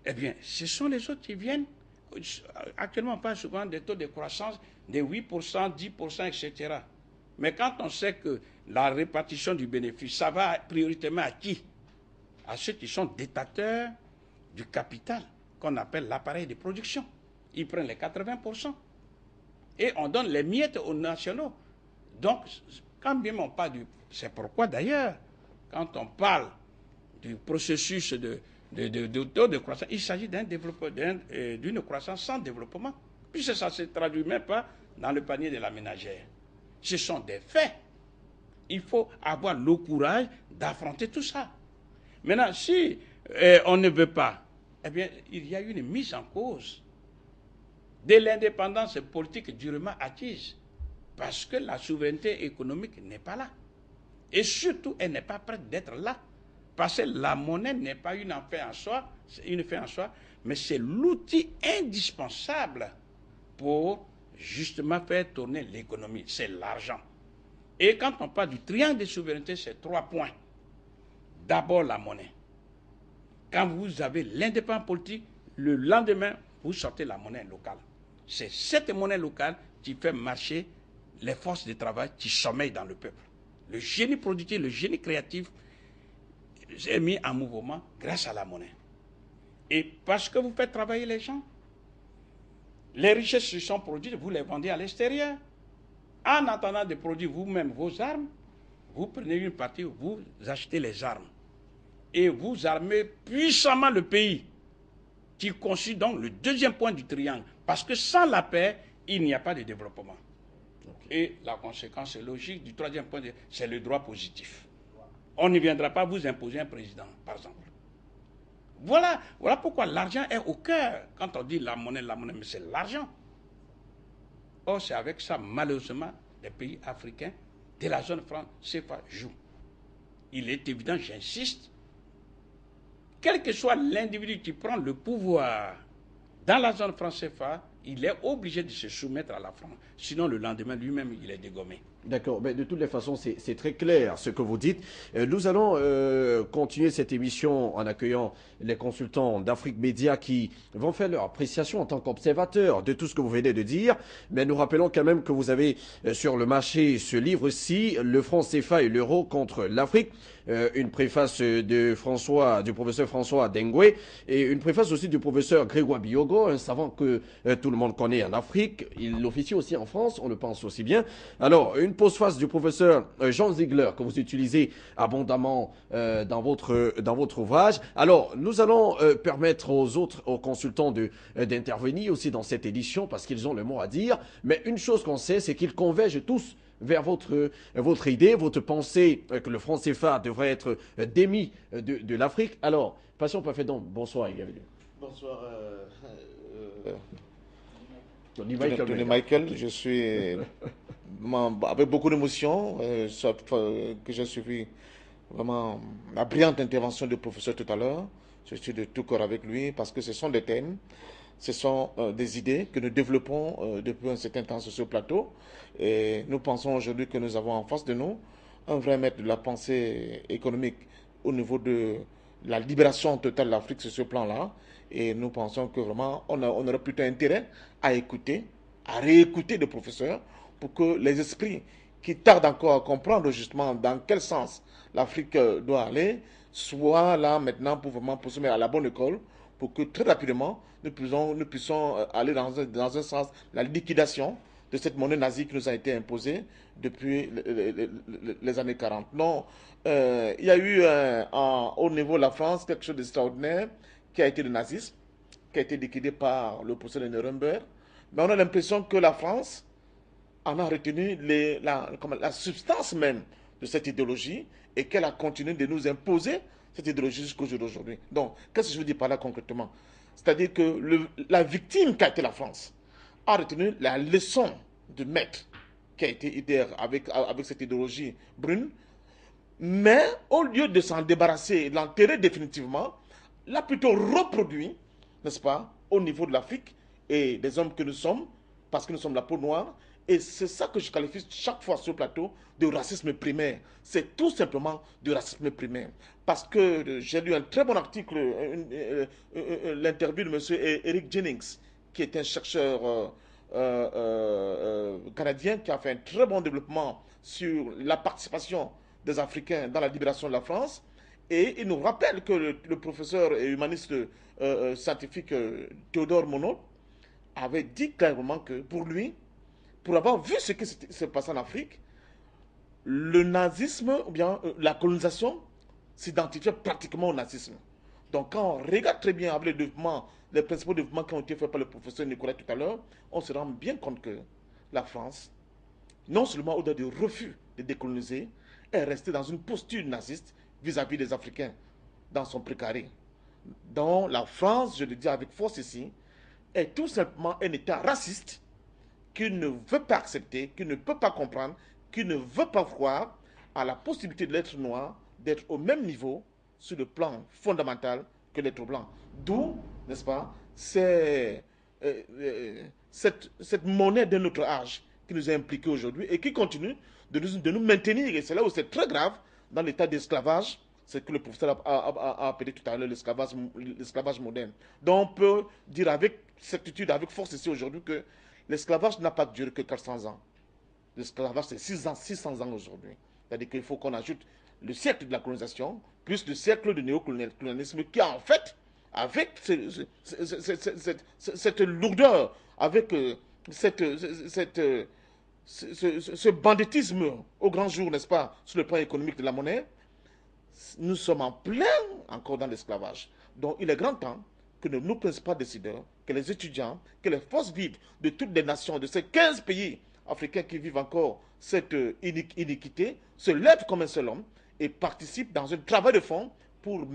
eh bien, ce sont les autres qui viennent. Actuellement, on parle souvent des taux de croissance de 8%, 10%, etc. Mais quand on sait que la répartition du bénéfice, ça va prioritairement à qui? À ceux qui sont détenteurs du capital, qu'on appelle l'appareil de production. Ils prennent les 80%. Et on donne les miettes aux nationaux. Donc, quand bien on parle du... C'est pourquoi d'ailleurs, quand on parle du processus de taux de croissance, il s'agit d'une croissance sans développement, puisque ça ne se traduit même pas dans le panier de la ménagère. Ce sont des faits. Il faut avoir le courage d'affronter tout ça. Maintenant, si on ne veut pas, eh bien, il y a une mise en cause de l'indépendance politique durement acquise, parce que la souveraineté économique n'est pas là. Et surtout, elle n'est pas prête d'être là. Parce que la monnaie n'est pas une fin en soi, mais c'est l'outil indispensable pour justement faire tourner l'économie. C'est l'argent. Et quand on parle du triangle de souveraineté, c'est 3 points. D'abord la monnaie. Quand vous avez l'indépendance politique, le lendemain, vous sortez la monnaie locale. C'est cette monnaie locale qui fait marcher les forces de travail qui sommeillent dans le peuple. Le génie productif, le génie créatif est mis en mouvement grâce à la monnaie. Et parce que vous faites travailler les gens, les richesses se sont produites, vous les vendez à l'extérieur. En attendant de produire vous-même vos armes, vous prenez une partie, vous achetez les armes. Et vous armez puissamment le pays, qui constitue donc le deuxième point du triangle. Parce que sans la paix, il n'y a pas de développement. Et la conséquence logique du troisième point, c'est le droit positif. On ne viendra pas vous imposer un président, par exemple. Voilà pourquoi l'argent est au cœur. Quand on dit la monnaie, mais c'est l'argent. Or, c'est avec ça, malheureusement, les pays africains de la zone franc CFA jouent. Il est évident, j'insiste, quel que soit l'individu qui prend le pouvoir dans la zone franc CFA, il est obligé de se soumettre à la France. Sinon, le lendemain, lui-même, il est dégommé. D'accord, mais de toutes les façons, c'est très clair ce que vous dites. Nous allons continuer cette émission en accueillant les consultants d'Afrique Média qui vont faire leur appréciation en tant qu'observateurs de tout ce que vous venez de dire. Mais nous rappelons quand même que vous avez sur le marché ce livre-ci, Le franc CFA et l'euro contre l'Afrique. Une préface du professeur François Dengwe et une préface aussi du professeur Grégoire Biogo, un savant que tout le monde connaît en Afrique. Il officie aussi en France, on le pense aussi bien. Alors, une postface du professeur Jean Ziegler que vous utilisez abondamment dans votre ouvrage. Alors, nous allons permettre aux consultants d'intervenir aussi dans cette édition parce qu'ils ont le mot à dire. Mais une chose qu'on sait, c'est qu'ils convergent tous vers votre idée, votre pensée que le franc CFA devrait être démis de l'Afrique. Alors, passons parfait donc. Bonsoir et bienvenue. Bonsoir. Tony Michael, je suis avec beaucoup d'émotion que j'ai suivi vraiment la brillante intervention du professeur tout à l'heure. Je suis de tout cœur avec lui parce que ce sont des thèmes, ce sont des idées que nous développons depuis un certain temps sur ce plateau. Et nous pensons aujourd'hui que nous avons en face de nous un vrai maître de la pensée économique au niveau de la libération totale de l'Afrique sur ce plan-là. Et nous pensons que vraiment on aurait plutôt intérêt à écouter, à réécouter le professeur pour que les esprits qui tardent encore à comprendre justement dans quel sens l'Afrique doit aller soient là maintenant pour vraiment pour se mettre à la bonne école pour que très rapidement nous puissions aller dans un sens, la liquidation de cette monnaie nazie qui nous a été imposée depuis les années 40. Non, il y a eu au niveau de la France quelque chose d'extraordinaire qui a été le nazisme, qui a été liquidé par le procès de Nuremberg. Mais on a l'impression que la France en a retenu la substance même de cette idéologie et qu'elle a continué de nous imposer cette idéologie jusqu'au jour d'aujourd'hui. Donc, qu'est-ce que je veux dire par là concrètement? C'est-à-dire que la victime qu'a été la France a retenu la leçon de maître qui a été idée avec cette idéologie brune, mais au lieu de s'en débarrasser et de l'enterrer définitivement, l'a plutôt reproduit, n'est-ce pas, au niveau de l'Afrique et des hommes que nous sommes, parce que nous sommes la peau noire. Et c'est ça que je qualifie chaque fois sur le plateau de racisme primaire. C'est tout simplement du racisme primaire. Parce que j'ai lu un très bon article, l'interview de M. Eric Jennings, qui est un chercheur canadien qui a fait un très bon développement sur la participation des Africains dans la libération de la France. Et il nous rappelle que le professeur et humaniste scientifique Théodore Monod avait dit clairement que pour lui, pour avoir vu ce qui s'est passé en Afrique, le nazisme, ou bien la colonisation, s'identifiait pratiquement au nazisme. Donc quand on regarde très bien avec les principaux développements qui ont été faits par le professeur Nicolas tout à l'heure, on se rend bien compte que la France, non seulement au-delà du refus de décoloniser, est restée dans une posture naziste vis-à-vis des Africains dans son précaré. Donc la France, je le dis avec force ici, est tout simplement un État raciste qui ne veut pas accepter, qui ne peut pas comprendre, qui ne veut pas croire à la possibilité de l'être noir d'être au même niveau sur le plan fondamental que l'être blanc. D'où, n'est-ce pas, cette monnaie de notre âge qui nous est impliquée aujourd'hui et qui continue de nous maintenir. Et c'est là où c'est très grave dans l'état d'esclavage, c'est que le professeur a appelé tout à l'heure l'esclavage moderne. Donc on peut dire avec certitude, avec force ici aujourd'hui que l'esclavage n'a pas duré que 400 ans. L'esclavage, c'est 600 ans aujourd'hui. C'est-à-dire qu'il faut qu'on ajoute le siècle de la colonisation, plus le siècle du néocolonialisme qui, en fait, avec cette lourdeur, avec ce banditisme au grand jour, n'est-ce pas, sur le plan économique de la monnaie, nous sommes en plein encore dans l'esclavage. Donc il est grand temps que nos principaux décideurs, que les étudiants, que les forces vives de toutes les nations, de ces 15 pays africains qui vivent encore cette iniquité, se lèvent comme un seul homme et participent dans un travail de fond pour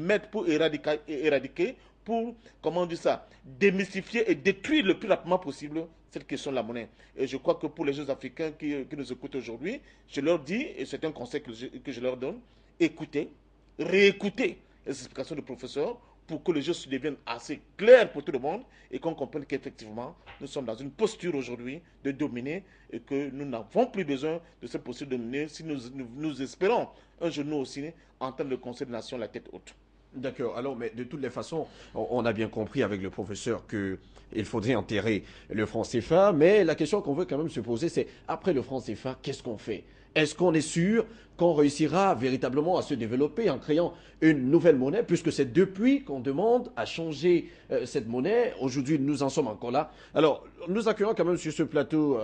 éradiquer, pour, comment on dit ça, démystifier et détruire le plus rapidement possible cette question de la monnaie. Et je crois que pour les jeunes Africains qui nous écoutent aujourd'hui, je leur dis, et c'est un conseil que je leur donne, écoutez, réécoutez les explications du professeur pour que les choses deviennent assez claires pour tout le monde et qu'on comprenne qu'effectivement, nous sommes dans une posture aujourd'hui de dominer et que nous n'avons plus besoin de cette posture de dominer si nous espérons un jour nous aussi entendre le Conseil des Nations la tête haute. D'accord. Alors, mais de toutes les façons, on a bien compris avec le professeur qu'il faudrait enterrer le franc CFA, mais la question qu'on veut quand même se poser, c'est après le franc CFA, qu'est-ce qu'on fait? Est-ce qu'on est sûr qu'on réussira véritablement à se développer en créant une nouvelle monnaie, puisque c'est depuis qu'on demande à changer cette monnaie. Aujourd'hui, nous en sommes encore là. Alors, nous accueillons quand même sur ce plateau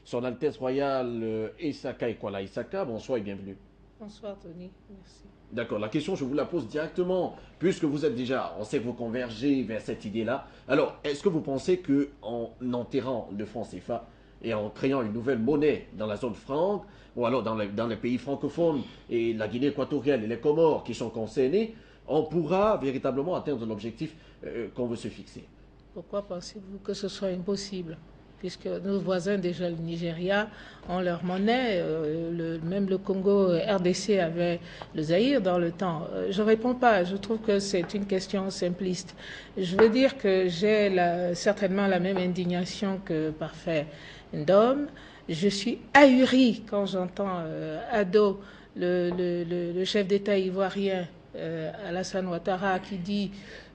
Son Altesse Royale Isaka Ekwala Isaka. Bonsoir et bienvenue. Bonsoir Tony, merci. D'accord, la question je vous la pose directement, puisque vous êtes déjà, on sait que vous convergez vers cette idée-là. Alors, est-ce que vous pensez qu'en enterrant le franc CFA et en créant une nouvelle monnaie dans la zone franque, ou alors dans les pays francophones et la Guinée équatoriale et les Comores qui sont concernés, on pourra véritablement atteindre l'objectif qu'on veut se fixer? Pourquoi pensez-vous que ce soit impossible? Puisque nos voisins, déjà le Nigeria, ont leur monnaie, même le Congo, RDC avait le Zaïre dans le temps. Je ne réponds pas, je trouve que c'est une question simpliste. Je veux dire que j'ai certainement la même indignation que Parfait Ndom. Je suis ahurie quand j'entends Ado, le chef d'État ivoirien, Alassane Ouattara qui dit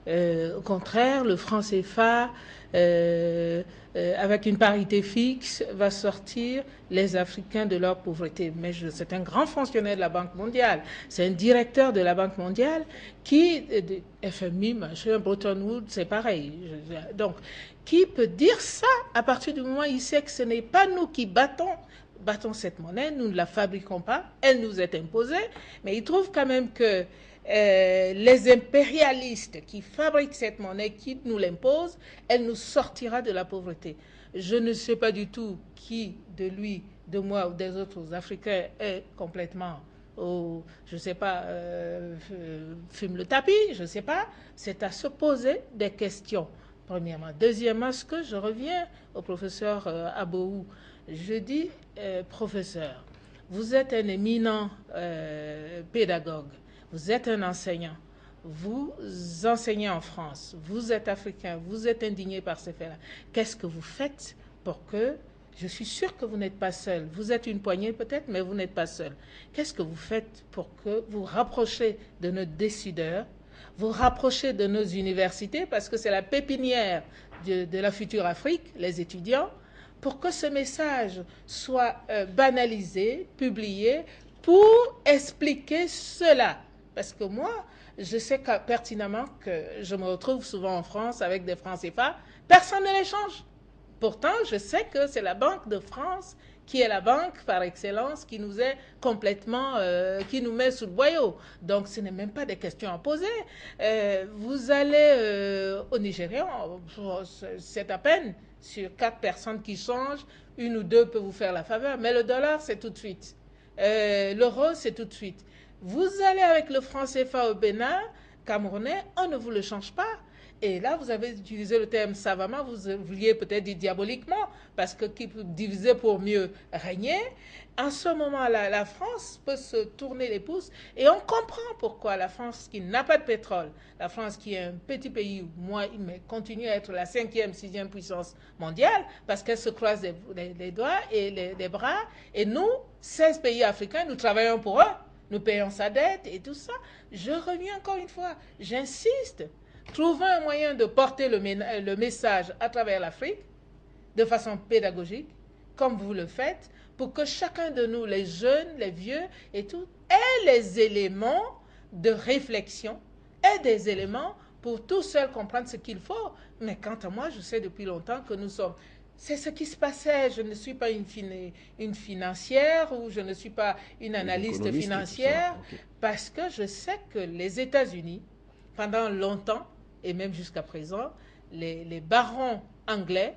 au contraire, le franc CFA, avec une parité fixe, va sortir les Africains de leur pauvreté. Mais c'est un grand fonctionnaire de la Banque mondiale, c'est un directeur de la Banque mondiale qui, FMI, machin, Bretton Woods, c'est pareil. Donc, qui peut dire ça à partir du moment où il sait que ce n'est pas nous qui battons cette monnaie, nous ne la fabriquons pas, elle nous est imposée, mais il trouve quand même que les impérialistes qui fabriquent cette monnaie, qui nous l'imposent, elle nous sortira de la pauvreté. Je ne sais pas du tout qui, de lui, de moi ou des autres Africains, est complètement, je ne sais pas, fume le tapis, je ne sais pas. C'est à se poser des questions, premièrement. Deuxièmement, est-ce que je reviens au professeur Aboou? Je dis, professeur, vous êtes un éminent pédagogue. Vous êtes un enseignant, vous enseignez en France, vous êtes africain, vous êtes indigné par ces faits-là. Qu'est-ce que vous faites pour que, je suis sûr que vous n'êtes pas seul, vous êtes une poignée peut-être, mais vous n'êtes pas seul. Qu'est-ce que vous faites pour que vous rapprochez de nos décideurs, vous rapprochez de nos universités, parce que c'est la pépinière de la future Afrique, les étudiants, pour que ce message soit banalisé, publié, pour expliquer cela. Parce que moi, je sais pertinemment que je me retrouve souvent en France avec des francs CFA, personne ne les change. Pourtant, je sais que c'est la Banque de France qui est la banque par excellence qui nous est complètement, qui nous met sous le boyau. Donc, ce n'est même pas des questions à poser. Vous allez au Nigeria, c'est à peine sur 4 personnes qui changent, 1 ou 2 peuvent vous faire la faveur, mais le dollar, c'est tout de suite. L'euro, c'est tout de suite. Vous allez avec le franc CFA au Bénin, camerounais, on ne vous le change pas. Et là, vous avez utilisé le terme savamment, vous vouliez peut-être dire diaboliquement, parce que qui peut diviser pour mieux régner. En ce moment-là, la France peut se tourner les pouces et on comprend pourquoi la France qui n'a pas de pétrole, la France qui est un petit pays, mais continue à être la 5e, 6e puissance mondiale, parce qu'elle se croise les doigts et les bras. Et nous, 16 pays africains, nous travaillons pour eux, nous payons sa dette et tout ça. Je reviens encore une fois, j'insiste. Trouvons un moyen de porter le message à travers l'Afrique de façon pédagogique, comme vous le faites, pour que chacun de nous, les jeunes, les vieux et tout, ait les éléments de réflexion, ait des éléments pour tout seul comprendre ce qu'il faut. Mais quant à moi, je sais depuis longtemps que nous sommes... C'est ce qui se passait. Je ne suis pas une financière ou je ne suis pas une analyste financière, okay. Parce que je sais que les États-Unis, pendant longtemps, et même jusqu'à présent, les barons anglais,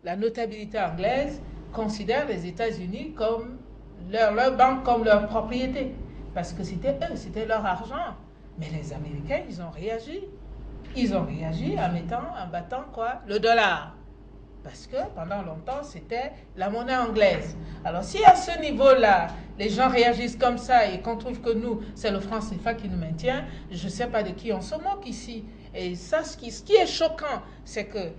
la notabilité anglaise, considèrent les États-Unis comme leur banque, comme leur propriété. Parce que c'était eux, c'était leur argent. Mais les Américains, ils ont réagi. Ils ont réagi en battant quoi? Le dollar. Parce que pendant longtemps, c'était la monnaie anglaise. Alors si à ce niveau-là, les gens réagissent comme ça et qu'on trouve que nous, c'est le franc CFA qui nous maintient, je ne sais pas de qui on se moque ici. Et ça, ce qui est choquant, c'est que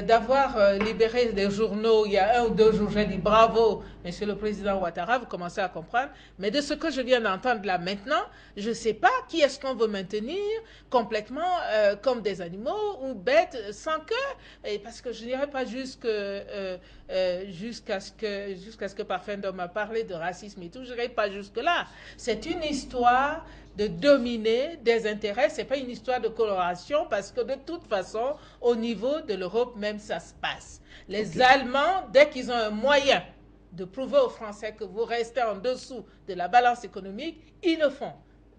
d'avoir libéré des journaux il y a 1 ou 2 jours, j'ai dit bravo, monsieur le président Ouattara, vous commencez à comprendre. Mais de ce que je viens d'entendre là maintenant, je ne sais pas qui est-ce qu'on veut maintenir complètement comme des animaux ou bêtes sans cœur. Et parce que je n'irai pas jusqu'à ce que Parfendom m'a parlé de racisme et tout, je n'irai pas jusque-là. C'est une histoire de dominer des intérêts, ce n'est pas une histoire de coloration, parce que de toute façon, au niveau de l'Europe même, ça se passe. Les Allemands, dès qu'ils ont un moyen de prouver aux Français que vous restez en dessous de la balance économique, ils le font.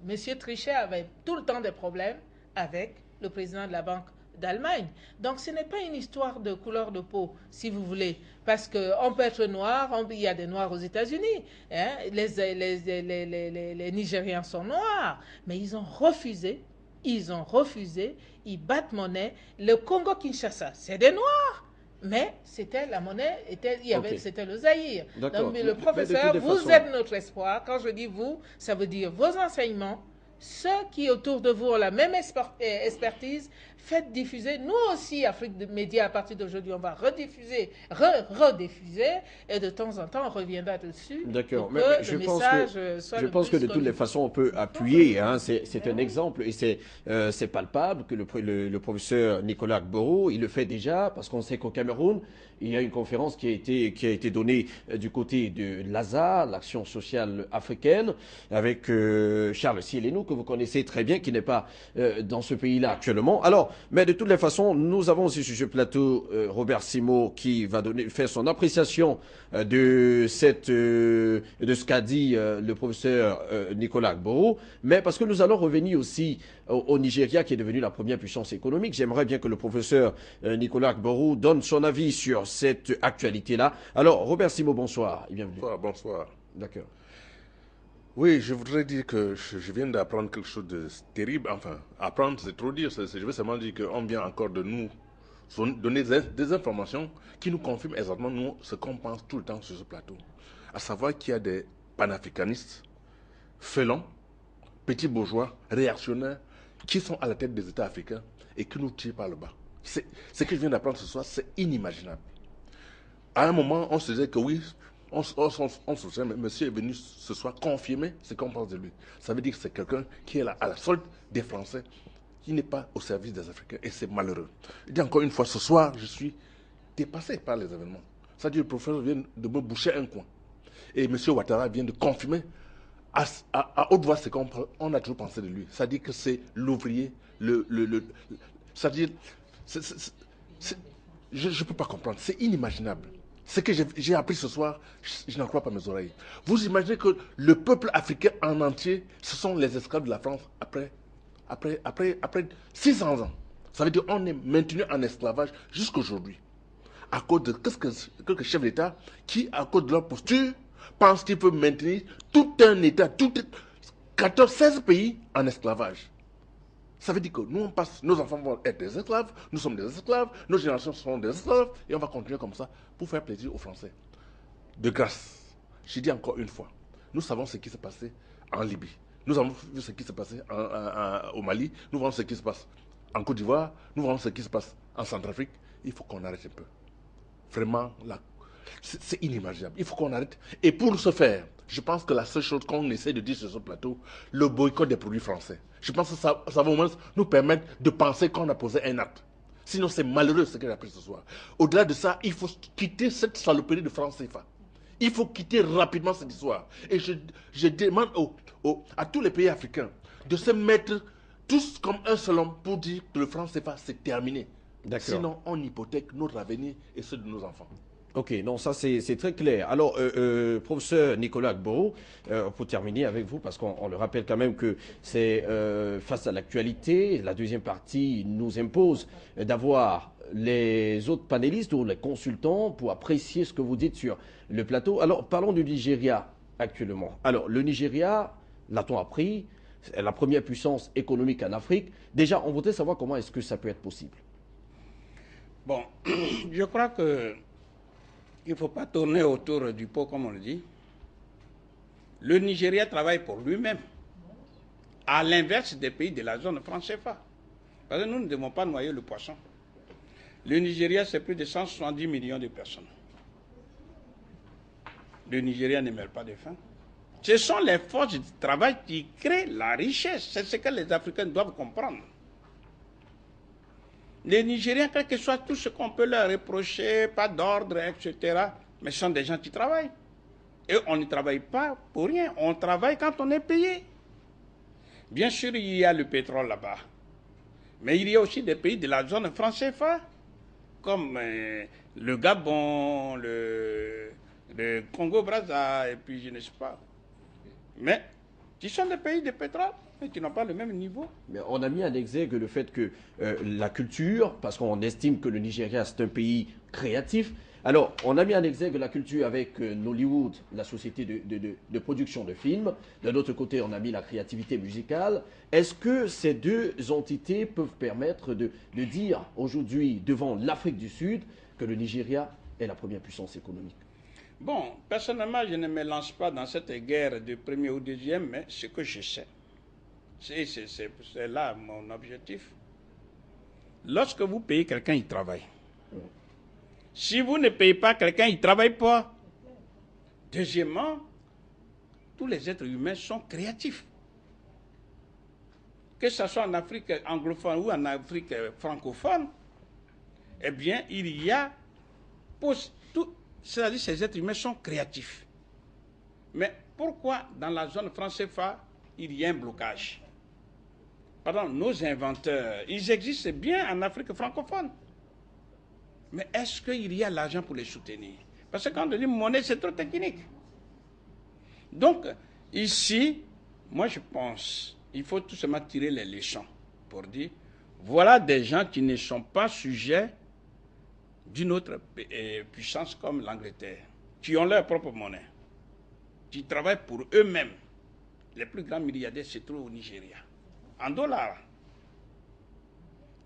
Monsieur Trichet avait tout le temps des problèmes avec le président de la Banque d'Allemagne. Donc ce n'est pas une histoire de couleur de peau, si vous voulez, parce qu'on peut être noir, il y a des noirs aux États-Unis, hein? Les Nigériens sont noirs, mais ils ont refusé, ils battent monnaie. Le Congo-Kinshasa, c'est des noirs, mais c'était la monnaie, c'était le Zaïre. Donc, mais le professeur, vous êtes notre espoir. Quand je dis vous, ça veut dire vos enseignements, ceux qui autour de vous ont la même expertise, faites diffuser. Nous aussi, Afrique Média, à partir d'aujourd'hui, on va rediffuser, rediffuser, et de temps en temps, on reviendra dessus. D'accord, mais je pense que de toutes les façons, on peut appuyer. Hein, c'est un exemple et c'est palpable que le professeur Nicolas Gboro, il le fait déjà parce qu'on sait qu'au Cameroun, il y a une conférence qui a été donnée du côté de l'ASA, l'Action sociale africaine, avec Charles Sielenou, que vous connaissez très bien, qui n'est pas dans ce pays-là actuellement. Alors, mais de toutes les façons, nous avons aussi sur ce plateau Robert Simo qui va faire son appréciation de ce qu'a dit le professeur Nicolas Gboro. Mais parce que nous allons revenir aussi au Nigeria, qui est devenu la première puissance économique, j'aimerais bien que le professeur Nicolas Gboro donne son avis sur cette actualité-là. Alors, Robert Simo, bonsoir et bienvenue. Bonsoir. D'accord. Oui, je voudrais dire que je viens d'apprendre quelque chose de terrible. Enfin, apprendre, c'est trop dire. Je veux seulement dire qu'on vient encore de nous donner des informations qui nous confirment exactement nous, ce qu'on pense tout le temps sur ce plateau. À savoir qu'il y a des panafricanistes, félons, petits bourgeois, réactionnaires, qui sont à la tête des États africains et qui nous tirent par le bas. Ce que je viens d'apprendre ce soir, c'est inimaginable. À un moment, on se disait que oui, on se soutient, mais monsieur est venu ce soir confirmer ce qu'on pense de lui. Ça veut dire que c'est quelqu'un qui est là à la solde des Français, qui n'est pas au service des Africains, et c'est malheureux. Je dis encore une fois, ce soir, je suis dépassé par les événements. C'est-à-dire le professeur vient de me boucher un coin. Et monsieur Ouattara vient de confirmer à haute voix ce qu'on a toujours pensé de lui. C'est-à-dire que c'est l'ouvrier, c'est-à-dire, je ne peux pas comprendre, c'est inimaginable. Ce que j'ai appris ce soir, je n'en crois pas mes oreilles. Vous imaginez que le peuple africain en entier, ce sont les esclaves de la France après 600 ans. Ça veut dire qu'on est maintenu en esclavage jusqu'aujourd'hui. À cause de quelques chefs d'État qui, à cause de leur posture, pensent qu'ils peuvent maintenir tout un État, 16 pays en esclavage. Ça veut dire que nous, on passe, nos enfants vont être des esclaves, nous sommes des esclaves, nos générations seront des esclaves, et on va continuer comme ça pour faire plaisir aux Français. De grâce, je dis encore une fois, nous savons ce qui s'est passé en Libye, nous avons vu ce qui s'est passé au Mali, nous voyons ce qui se passe en Côte d'Ivoire, nous voyons ce qui se passe en Centrafrique. Il faut qu'on arrête un peu. Vraiment, c'est inimaginable. Il faut qu'on arrête. Et pour ce faire, je pense que la seule chose qu'on essaie de dire sur ce plateau, le boycott des produits français. Je pense que ça va au moins nous permettre de penser qu'on a posé un acte. Sinon, c'est malheureux ce que j'ai appris ce soir. Au-delà de ça, il faut quitter cette saloperie de francs CFA. Il faut quitter rapidement cette histoire. Et je demande à tous les pays africains de se mettre tous comme un seul homme pour dire que le franc CFA, c'est terminé. Sinon, on hypothèque notre avenir et ceux de nos enfants. Ok, non, ça c'est très clair. Alors, professeur Nicolas Gboro, pour terminer avec vous, parce qu'on le rappelle quand même que c'est face à l'actualité, la deuxième partie nous impose d'avoir les autres panélistes ou les consultants pour apprécier ce que vous dites sur le plateau. Alors, parlons du Nigeria actuellement. Alors, le Nigeria, l'a-t-on appris, c'est la première puissance économique en Afrique. Déjà, on voudrait savoir comment est-ce que ça peut être possible. Bon, je crois que il ne faut pas tourner autour du pot, comme on le dit. Le Nigeria travaille pour lui-même, à l'inverse des pays de la zone franc CFA. Parce que nous ne devons pas noyer le poisson. Le Nigeria, c'est plus de 170 millions de personnes. Le Nigeria ne meurt pas de faim. Ce sont les forces du travail qui créent la richesse. C'est ce que les Africains doivent comprendre. Les Nigériens, quel que soit tout ce qu'on peut leur reprocher, pas d'ordre, etc., mais ce sont des gens qui travaillent. Et on ne travaille pas pour rien, on travaille quand on est payé. Bien sûr, il y a le pétrole là-bas. Mais il y a aussi des pays de la zone franc CFA, comme le Gabon, le Congo-Brazza, et puis je ne sais pas. Mais qui sont des pays de pétrole, mais qui n'ont pas le même niveau. Mais on a mis en exergue le fait que la culture, parce qu'on estime que le Nigeria c'est un pays créatif, alors on a mis en exergue la culture avec Nollywood, la société de production de films. De l'autre côté, on a mis la créativité musicale. Est-ce que ces deux entités peuvent permettre de dire aujourd'hui devant l'Afrique du Sud que le Nigeria est la première puissance économique? Bon, personnellement, je ne me lance pas dans cette guerre de premier ou deuxième, mais ce que je sais, C'est là mon objectif. Lorsque vous payez quelqu'un, il travaille. Si vous ne payez pas quelqu'un, il ne travaille pas. Deuxièmement, tous les êtres humains sont créatifs. Que ce soit en Afrique anglophone ou en Afrique francophone, eh bien, il y a... C'est-à-dire que ces êtres humains sont créatifs. Mais pourquoi dans la zone franc CFA, il y a un blocage? Pardon, nos inventeurs, ils existent bien en Afrique francophone. Mais est-ce qu'il y a l'argent pour les soutenir? Parce que quand on dit monnaie, c'est trop technique. Donc, ici, moi je pense, il faut tout simplement tirer les leçons pour dire, voilà des gens qui ne sont pas sujets d'une autre puissance comme l'Angleterre, qui ont leur propre monnaie, qui travaillent pour eux-mêmes. Les plus grands milliardaires se trouvent au Nigeria, en dollars.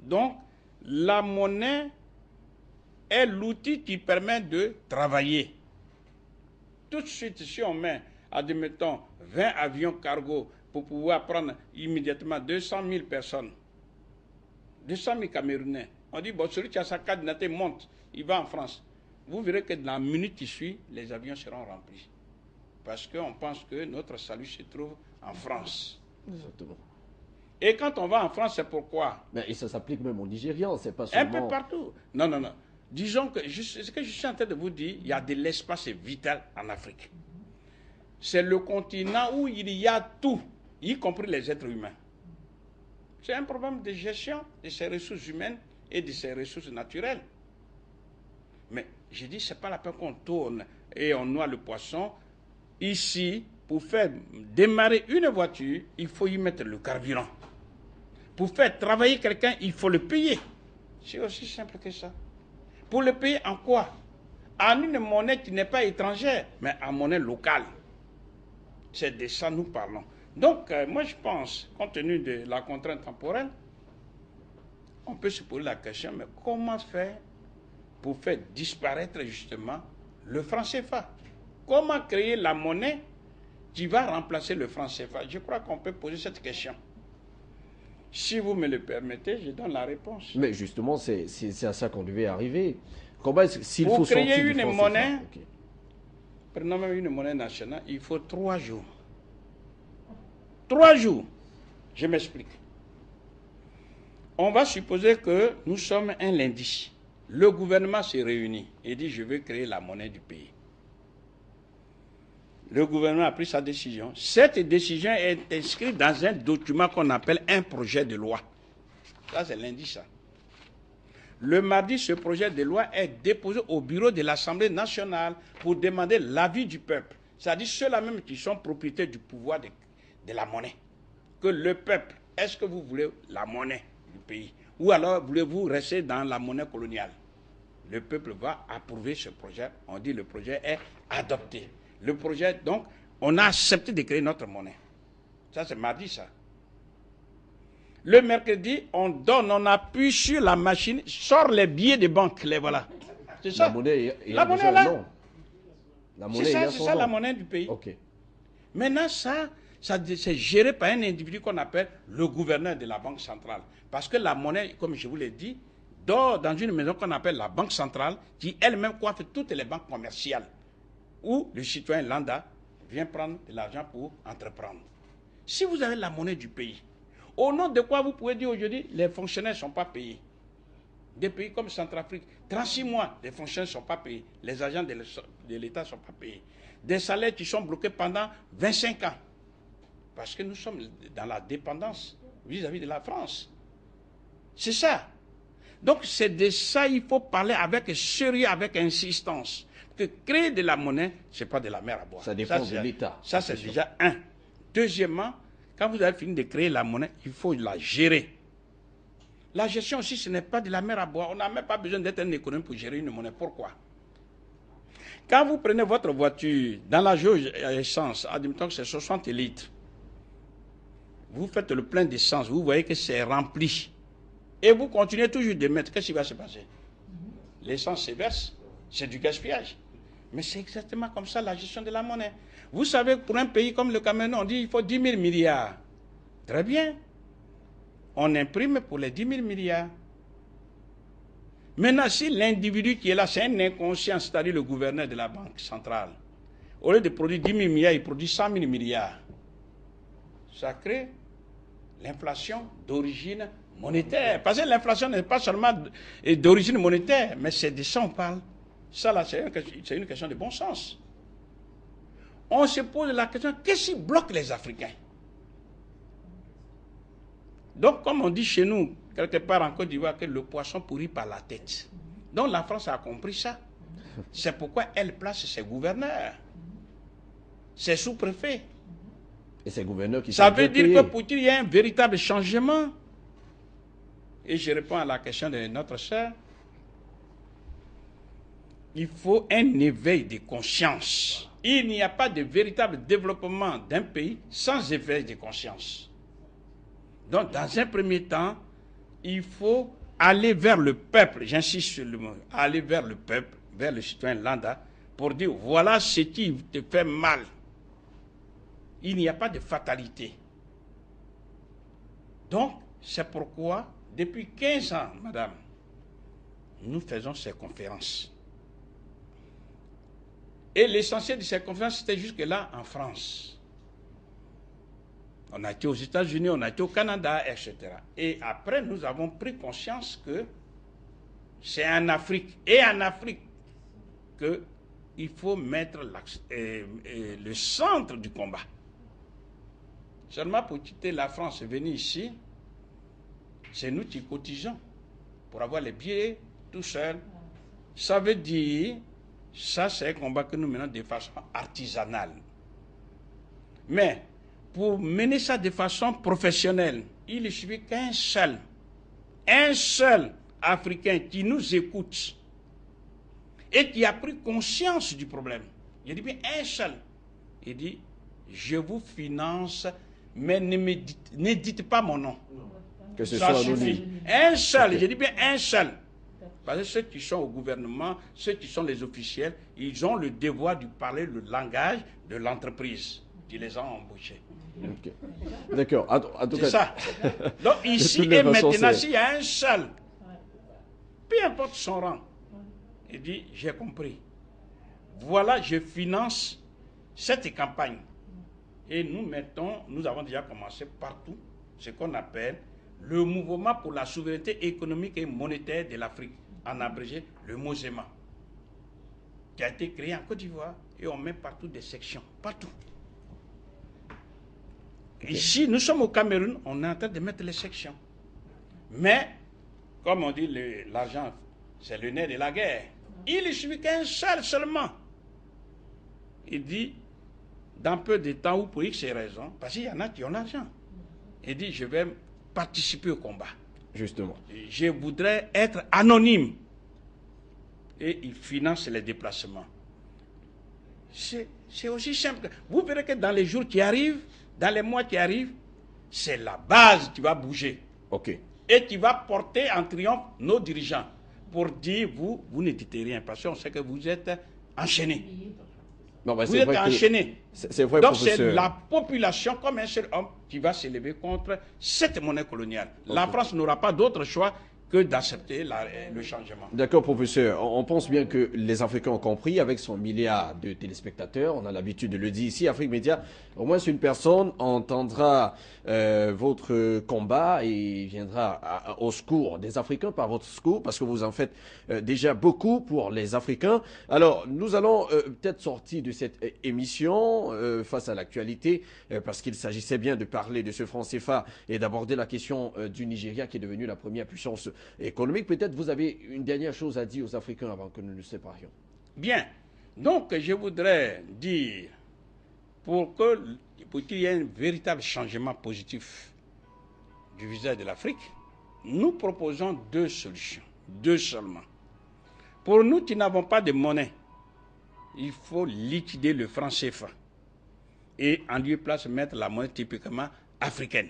Donc, la monnaie est l'outil qui permet de travailler. Tout de suite, si on met, admettons, 20 avions cargo pour pouvoir prendre immédiatement 200 000 personnes, 200 000 Camerounais, on dit, bon, celui qui a sa carte d'identité monte, il va en France. Vous verrez que dans la minute qui suit, les avions seront remplis. Parce qu'on pense que notre salut se trouve en France. Exactement. Et quand on va en France, c'est pourquoi? Mais et ça s'applique même aux Nigérians, c'est pas seulement... Un peu partout. Non, non, non. Disons que, ce que je suis en train de vous dire, il y a de l'espace vital en Afrique. C'est le continent où il y a tout, y compris les êtres humains. C'est un problème de gestion de ces ressources humaines et de ces ressources naturelles. Mais je dis, ce n'est pas la peine qu'on tourne et on noie le poisson. Ici, pour faire démarrer une voiture, il faut y mettre le carburant. Pour faire travailler quelqu'un, il faut le payer. C'est aussi simple que ça. Pour le payer en quoi? En une monnaie qui n'est pas étrangère, mais en monnaie locale. C'est de ça que nous parlons. Donc, moi je pense, compte tenu de la contrainte temporelle, on peut se poser la question, mais comment faire pour faire disparaître justement le franc CFA? Comment créer la monnaie qui va remplacer le franc CFA? Je crois qu'on peut poser cette question. Si vous me le permettez, je donne la réponse. Mais justement, c'est à ça qu'on devait arriver. Comment s'il faut créer sortir une du franc monnaie, CFA, okay. Prenons même une monnaie nationale, il faut 3 jours. 3 jours. Je m'explique. On va supposer que nous sommes un lundi. Le gouvernement se réunit et dit, je veux créer la monnaie du pays. Le gouvernement a pris sa décision. Cette décision est inscrite dans un document qu'on appelle un projet de loi. Ça, c'est lundi, ça. Le mardi, ce projet de loi est déposé au bureau de l'Assemblée nationale pour demander l'avis du peuple. C'est-à-dire ceux-là même qui sont propriétaires du pouvoir de la monnaie. Que le peuple, est-ce que vous voulez la monnaie du pays? Ou alors voulez-vous rester dans la monnaie coloniale? Le peuple va approuver ce projet. On dit le projet est adopté. Le projet, donc, on a accepté de créer notre monnaie. Ça, c'est mardi, ça. Le mercredi, on appuie sur la machine, sort les billets de banque, les voilà. C'est ça. La monnaie, la monnaie est là. C'est ça la monnaie du pays. Okay. Maintenant, ça c'est géré par un individu qu'on appelle le gouverneur de la Banque centrale. Parce que la monnaie, comme je vous l'ai dit, dort dans une maison qu'on appelle la Banque centrale, qui elle-même coiffe toutes les banques commerciales, où le citoyen lambda vient prendre de l'argent pour entreprendre. Si vous avez la monnaie du pays, au nom de quoi vous pouvez dire aujourd'hui, les fonctionnaires ne sont pas payés? Des pays comme Centrafrique, 36 mois, les fonctionnaires ne sont pas payés. Les agents de l'État ne sont pas payés. Des salaires qui sont bloqués pendant 25 ans. Parce que nous sommes dans la dépendance vis-à-vis de la France. C'est ça. Donc c'est de ça qu'il faut parler avec sérieux, avec insistance. Que créer de la monnaie, ce n'est pas de la mer à boire. Ça dépend de l'État. Ça, c'est déjà un. Deuxièmement, quand vous avez fini de créer la monnaie, il faut la gérer. La gestion aussi, ce n'est pas de la mer à boire. On n'a même pas besoin d'être un économiste pour gérer une monnaie. Pourquoi? Quand vous prenez votre voiture, dans la jauge à essence, admettons que c'est 60 litres, vous faites le plein d'essence, vous voyez que c'est rempli. Et vous continuez toujours de mettre. Qu'est-ce qui va se passer? L'essence se verse, c'est du gaspillage. Mais c'est exactement comme ça la gestion de la monnaie. Vous savez, pour un pays comme le Cameroun, on dit qu'il faut 10 000 milliards Très bien. On imprime pour les 10 000 milliards. Maintenant, si l'individu qui est là, c'est un inconscient, c'est-à-dire le gouverneur de la Banque centrale, au lieu de produire 10 000 milliards, il produit 100 000 milliards. Ça crée l'inflation d'origine monétaire. Parce que l'inflation n'est pas seulement d'origine monétaire, mais c'est de ça qu'on parle. Ça, là, c'est une question de bon sens. On se pose la question, qu'est-ce qui bloque les Africains? Donc, comme on dit chez nous, quelque part en Côte d'Ivoire, que le poisson pourrit par la tête. Donc, la France a compris ça. C'est pourquoi elle place ses gouverneurs, ses sous-préfets. Et ces gouverneurs qui ça veut dire que pour qu'il y ait un véritable changement, et je réponds à la question de notre sœur, il faut un éveil de conscience. Il n'y a pas de véritable développement d'un pays sans éveil de conscience. Donc, dans un premier temps, il faut aller vers le peuple, j'insiste sur le mot, aller vers le peuple, vers le citoyen lambda, pour dire, voilà ce qui te fait mal. Il n'y a pas de fatalité. Donc, c'est pourquoi, depuis 15 ans, madame, nous faisons ces conférences. Et l'essentiel de ces conférences, c'était jusque-là en France. On a été aux États-Unis, on a été au Canada, etc. Et après, nous avons pris conscience que c'est en Afrique, et en Afrique, qu'il faut mettre le centre du combat. Seulement pour quitter la France et venir ici, c'est nous qui cotisons pour avoir les billets tout seul. Ça veut dire, ça c'est un combat que nous menons de façon artisanale. Mais pour mener ça de façon professionnelle, il ne suffit qu'un seul Africain qui nous écoute et qui a pris conscience du problème. Je dis bien un seul. Il dit, je vous finance, mais ne dites pas mon nom. Que ce ça soit suffit. Un seul, je dis bien un seul. Parce que ceux qui sont au gouvernement, ceux qui sont les officiels, ils ont le devoir de parler le langage de l'entreprise qui les a embauchés. Okay. D'accord. C'est ça. Donc ici et maintenant, s'il y a un seul, peu importe son rang, il dit, j'ai compris. Voilà, je finance cette campagne. Et nous avons déjà commencé partout ce qu'on appelle le mouvement pour la souveraineté économique et monétaire de l'Afrique, en abrégé le MOSEMA, qui a été créé en Côte d'Ivoire, et on met partout des sections, partout. Ici, nous sommes au Cameroun, on est en train de mettre les sections. Mais, comme on dit, l'argent, c'est le nerf de la guerre. Il ne suffit qu'un seul seulement. Il dit, dans peu de temps, ou pour X raisons, parce qu'il y en a qui ont l'argent, il dit, je vais participer au combat. Justement. Je voudrais être anonyme. Et il finance les déplacements. C'est aussi simple. Vous verrez que dans les jours qui arrivent, dans les mois qui arrivent, c'est la base qui va bouger. Ok. Et qui va porter en triomphe nos dirigeants pour dire, vous ne dites rien, parce qu'on sait que vous êtes enchaînés. Non, vous êtes enchaînés. C'est vrai, donc professeur. c'est la population, comme un seul homme, qui va s'élever contre cette monnaie coloniale. Okay. La France n'aura pas d'autre choix que d'accepter le changement. D'accord, professeur. On pense bien que les Africains ont compris, avec son milliard de téléspectateurs, on a l'habitude de le dire ici, Afrique Média, au moins une personne entendra votre combat et viendra au secours des Africains par votre secours, parce que vous en faites déjà beaucoup pour les Africains. Alors, nous allons peut-être sortir de cette émission face à l'actualité, parce qu'il s'agissait bien de parler de ce franc CFA et d'aborder la question du Nigeria qui est devenu la première puissance économique. Peut-être vous avez une dernière chose à dire aux Africains avant que nous nous séparions. Bien. Donc, je voudrais dire, pour qu'il y ait un véritable changement positif du visage de l'Afrique, nous proposons deux solutions, deux seulement. Pour nous qui n'avons pas de monnaie, il faut liquider le franc CFA et en lieu et place mettre la monnaie typiquement africaine.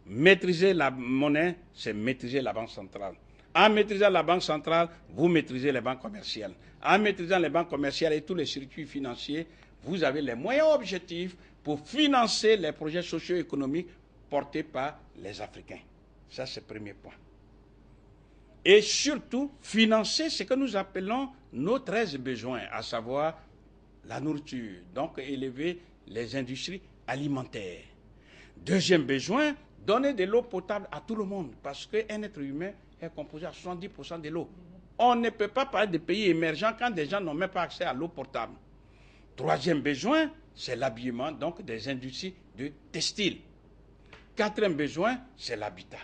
Maîtriser la monnaie, c'est maîtriser la banque centrale. En maîtrisant la banque centrale, vous maîtrisez les banques commerciales. En maîtrisant les banques commerciales et tous les circuits financiers, vous avez les moyens objectifs pour financer les projets socio-économiques portés par les Africains. Ça, c'est le premier point. Et surtout, financer ce que nous appelons nos 13 besoins, à savoir la nourriture, donc élever les industries alimentaires. Deuxième besoin, donner de l'eau potable à tout le monde, parce qu'un être humain est composé à 70% de l'eau. On ne peut pas parler de pays émergents quand des gens n'ont même pas accès à l'eau potable. Troisième besoin, c'est l'habillement, donc des industries de textile. Quatrième besoin, c'est l'habitat.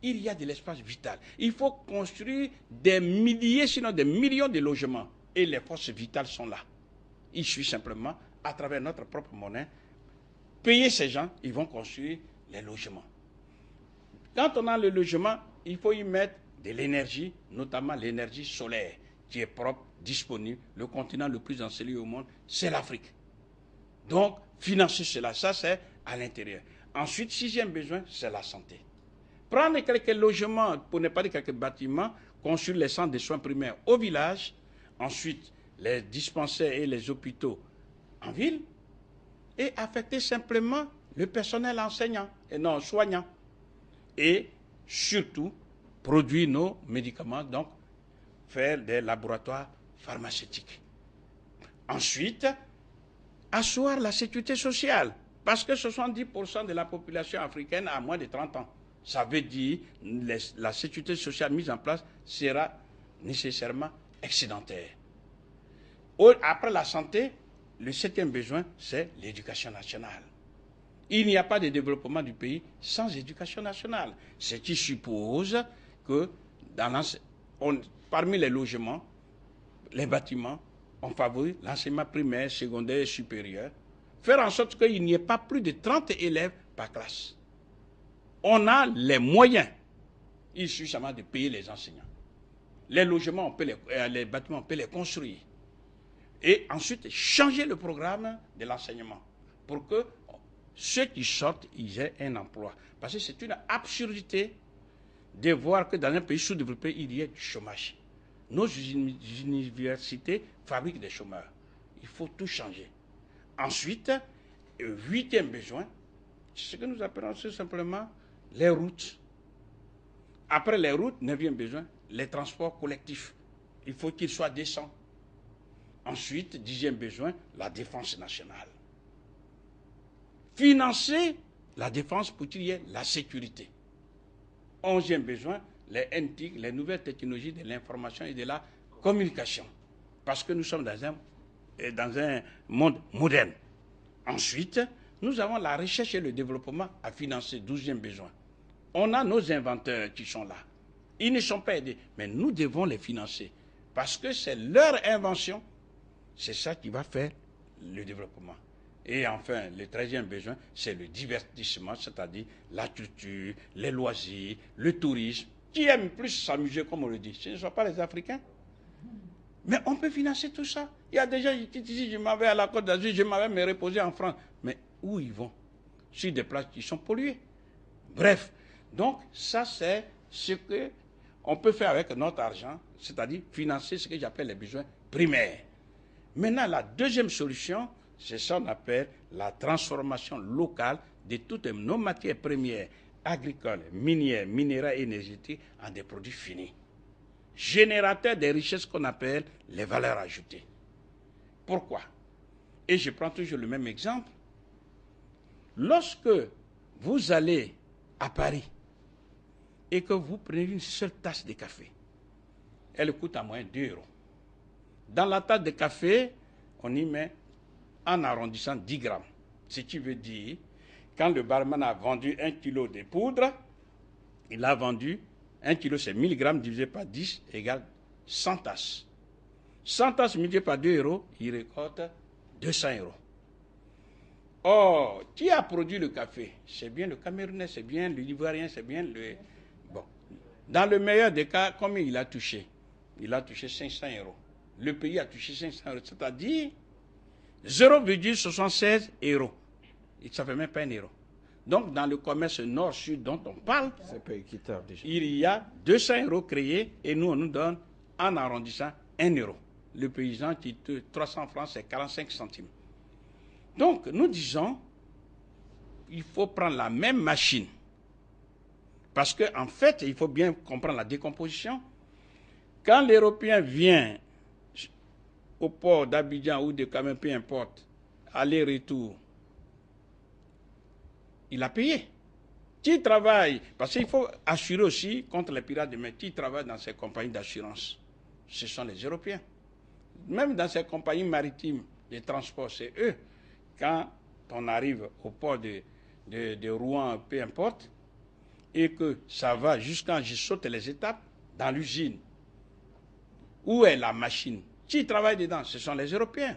Il y a de l'espace vital. Il faut construire des milliers, sinon des millions de logements. Et les forces vitales sont là. Il suffit simplement, à travers notre propre monnaie, payer ces gens, ils vont construire les logements. Quand on a le logement, il faut y mettre de l'énergie, notamment l'énergie solaire, qui est propre, disponible. Le continent le plus ensoleillé au monde, c'est l'Afrique. Donc, financer cela, ça c'est à l'intérieur. Ensuite, sixième besoin, c'est la santé. Prendre quelques logements, pour ne pas dire quelques bâtiments, construire les centres de soins primaires au village, ensuite les dispensaires et les hôpitaux en ville, et affecter simplement le personnel enseignant et non soignant. Et surtout, produire nos médicaments, donc faire des laboratoires pharmaceutiques. Ensuite, asseoir la sécurité sociale, parce que 70% de la population africaine a moins de 30 ans. Ça veut dire que la sécurité sociale mise en place sera nécessairement excédentaire. Après la santé, le septième besoin, c'est l'éducation nationale. Il n'y a pas de développement du pays sans éducation nationale. Ce qui suppose que parmi les logements, les bâtiments, on favorise l'enseignement primaire, secondaire et supérieur. Faire en sorte qu'il n'y ait pas plus de 30 élèves par classe. On a les moyens. Il suffit seulement de payer les enseignants. Les logements, les bâtiments, on peut les construire. Et ensuite, changer le programme de l'enseignement pour que ceux qui sortent, ils aient un emploi. Parce que c'est une absurdité de voir que dans un pays sous-développé, il y ait du chômage. Nos universités fabriquent des chômeurs. Il faut tout changer. Ensuite, huitième besoin, c'est ce que nous appelons tout simplement les routes. Après les routes, neuvième besoin, les transports collectifs. Il faut qu'ils soient décents. Ensuite, dixième besoin, la défense nationale. Financer la défense pour qu'il y ait la sécurité. Onzième besoin, les NTIC, les nouvelles technologies de l'information et de la communication. Parce que nous sommes dans un monde moderne. Ensuite, nous avons la recherche et le développement à financer, 12e besoin. On a nos inventeurs qui sont là. Ils ne sont pas aidés, mais nous devons les financer. Parce que c'est leur invention, c'est ça qui va faire le développement. Et enfin, le 13e besoin, c'est le divertissement, c'est-à-dire la culture, les loisirs, le tourisme. Qui aime plus s'amuser, comme on le dit? Ce ne sont pas les Africains. Mais on peut financer tout ça. Il y a des gens qui disent, je m'en vais à la Côte d'Azur, je m'en vais me reposer en France. Mais où ils vont? Sur des places qui sont polluées. Bref, donc ça c'est ce qu'on peut faire avec notre argent, c'est-à-dire financer ce que j'appelle les besoins primaires. Maintenant, la deuxième solution, c'est ça qu'on appelle la transformation locale de toutes nos matières premières, agricoles, minières, minérales et énergétiques en des produits finis. Générateurs des richesses qu'on appelle les valeurs ajoutées. Pourquoi? Et je prends toujours le même exemple. Lorsque vous allez à Paris et que vous prenez une seule tasse de café, elle coûte à moins 2 euros. Dans la tasse de café, on y met, en arrondissant, 10 grammes. Ce qui veut dire, quand le barman a vendu 1 kilo de poudre, il a vendu 1 kilo, c'est 1000 grammes divisé par 10 égale 100 tasses. 100 tasses multipliées par 2 euros, il récolte 200 euros. Or, qui a produit le café? C'est bien le Camerounais, c'est bien l'Ivoirien, c'est bien le... Bon. Dans le meilleur des cas, combien il a touché? Il a touché 500 euros. Le pays a touché 500 euros, c'est-à-dire 0,76 euros. Ça ne fait même pas 1 euro. Donc, dans le commerce nord-sud dont on parle, c'est pas équitable déjà. Il y a 200 euros créés et nous, on nous donne, en arrondissant, 1 euro. Le paysan qui te 300 francs, c'est 45 centimes. Donc, nous disons, il faut prendre la même machine. Parce qu'en fait, il faut bien comprendre la décomposition. Quand l'Européen vient au port d'Abidjan ou de Cameroun, peu importe, aller-retour, il a payé. Qui travaille, parce qu'il faut assurer aussi contre les pirates de mer, qui travaille dans ces compagnies d'assurance, ce sont les Européens. Même dans ces compagnies maritimes de transport, c'est eux. Quand on arrive au port de Rouen, peu importe, et que ça va jusqu'à je saute les étapes dans l'usine. Où est la machine? Qui travaille dedans? Ce sont les Européens.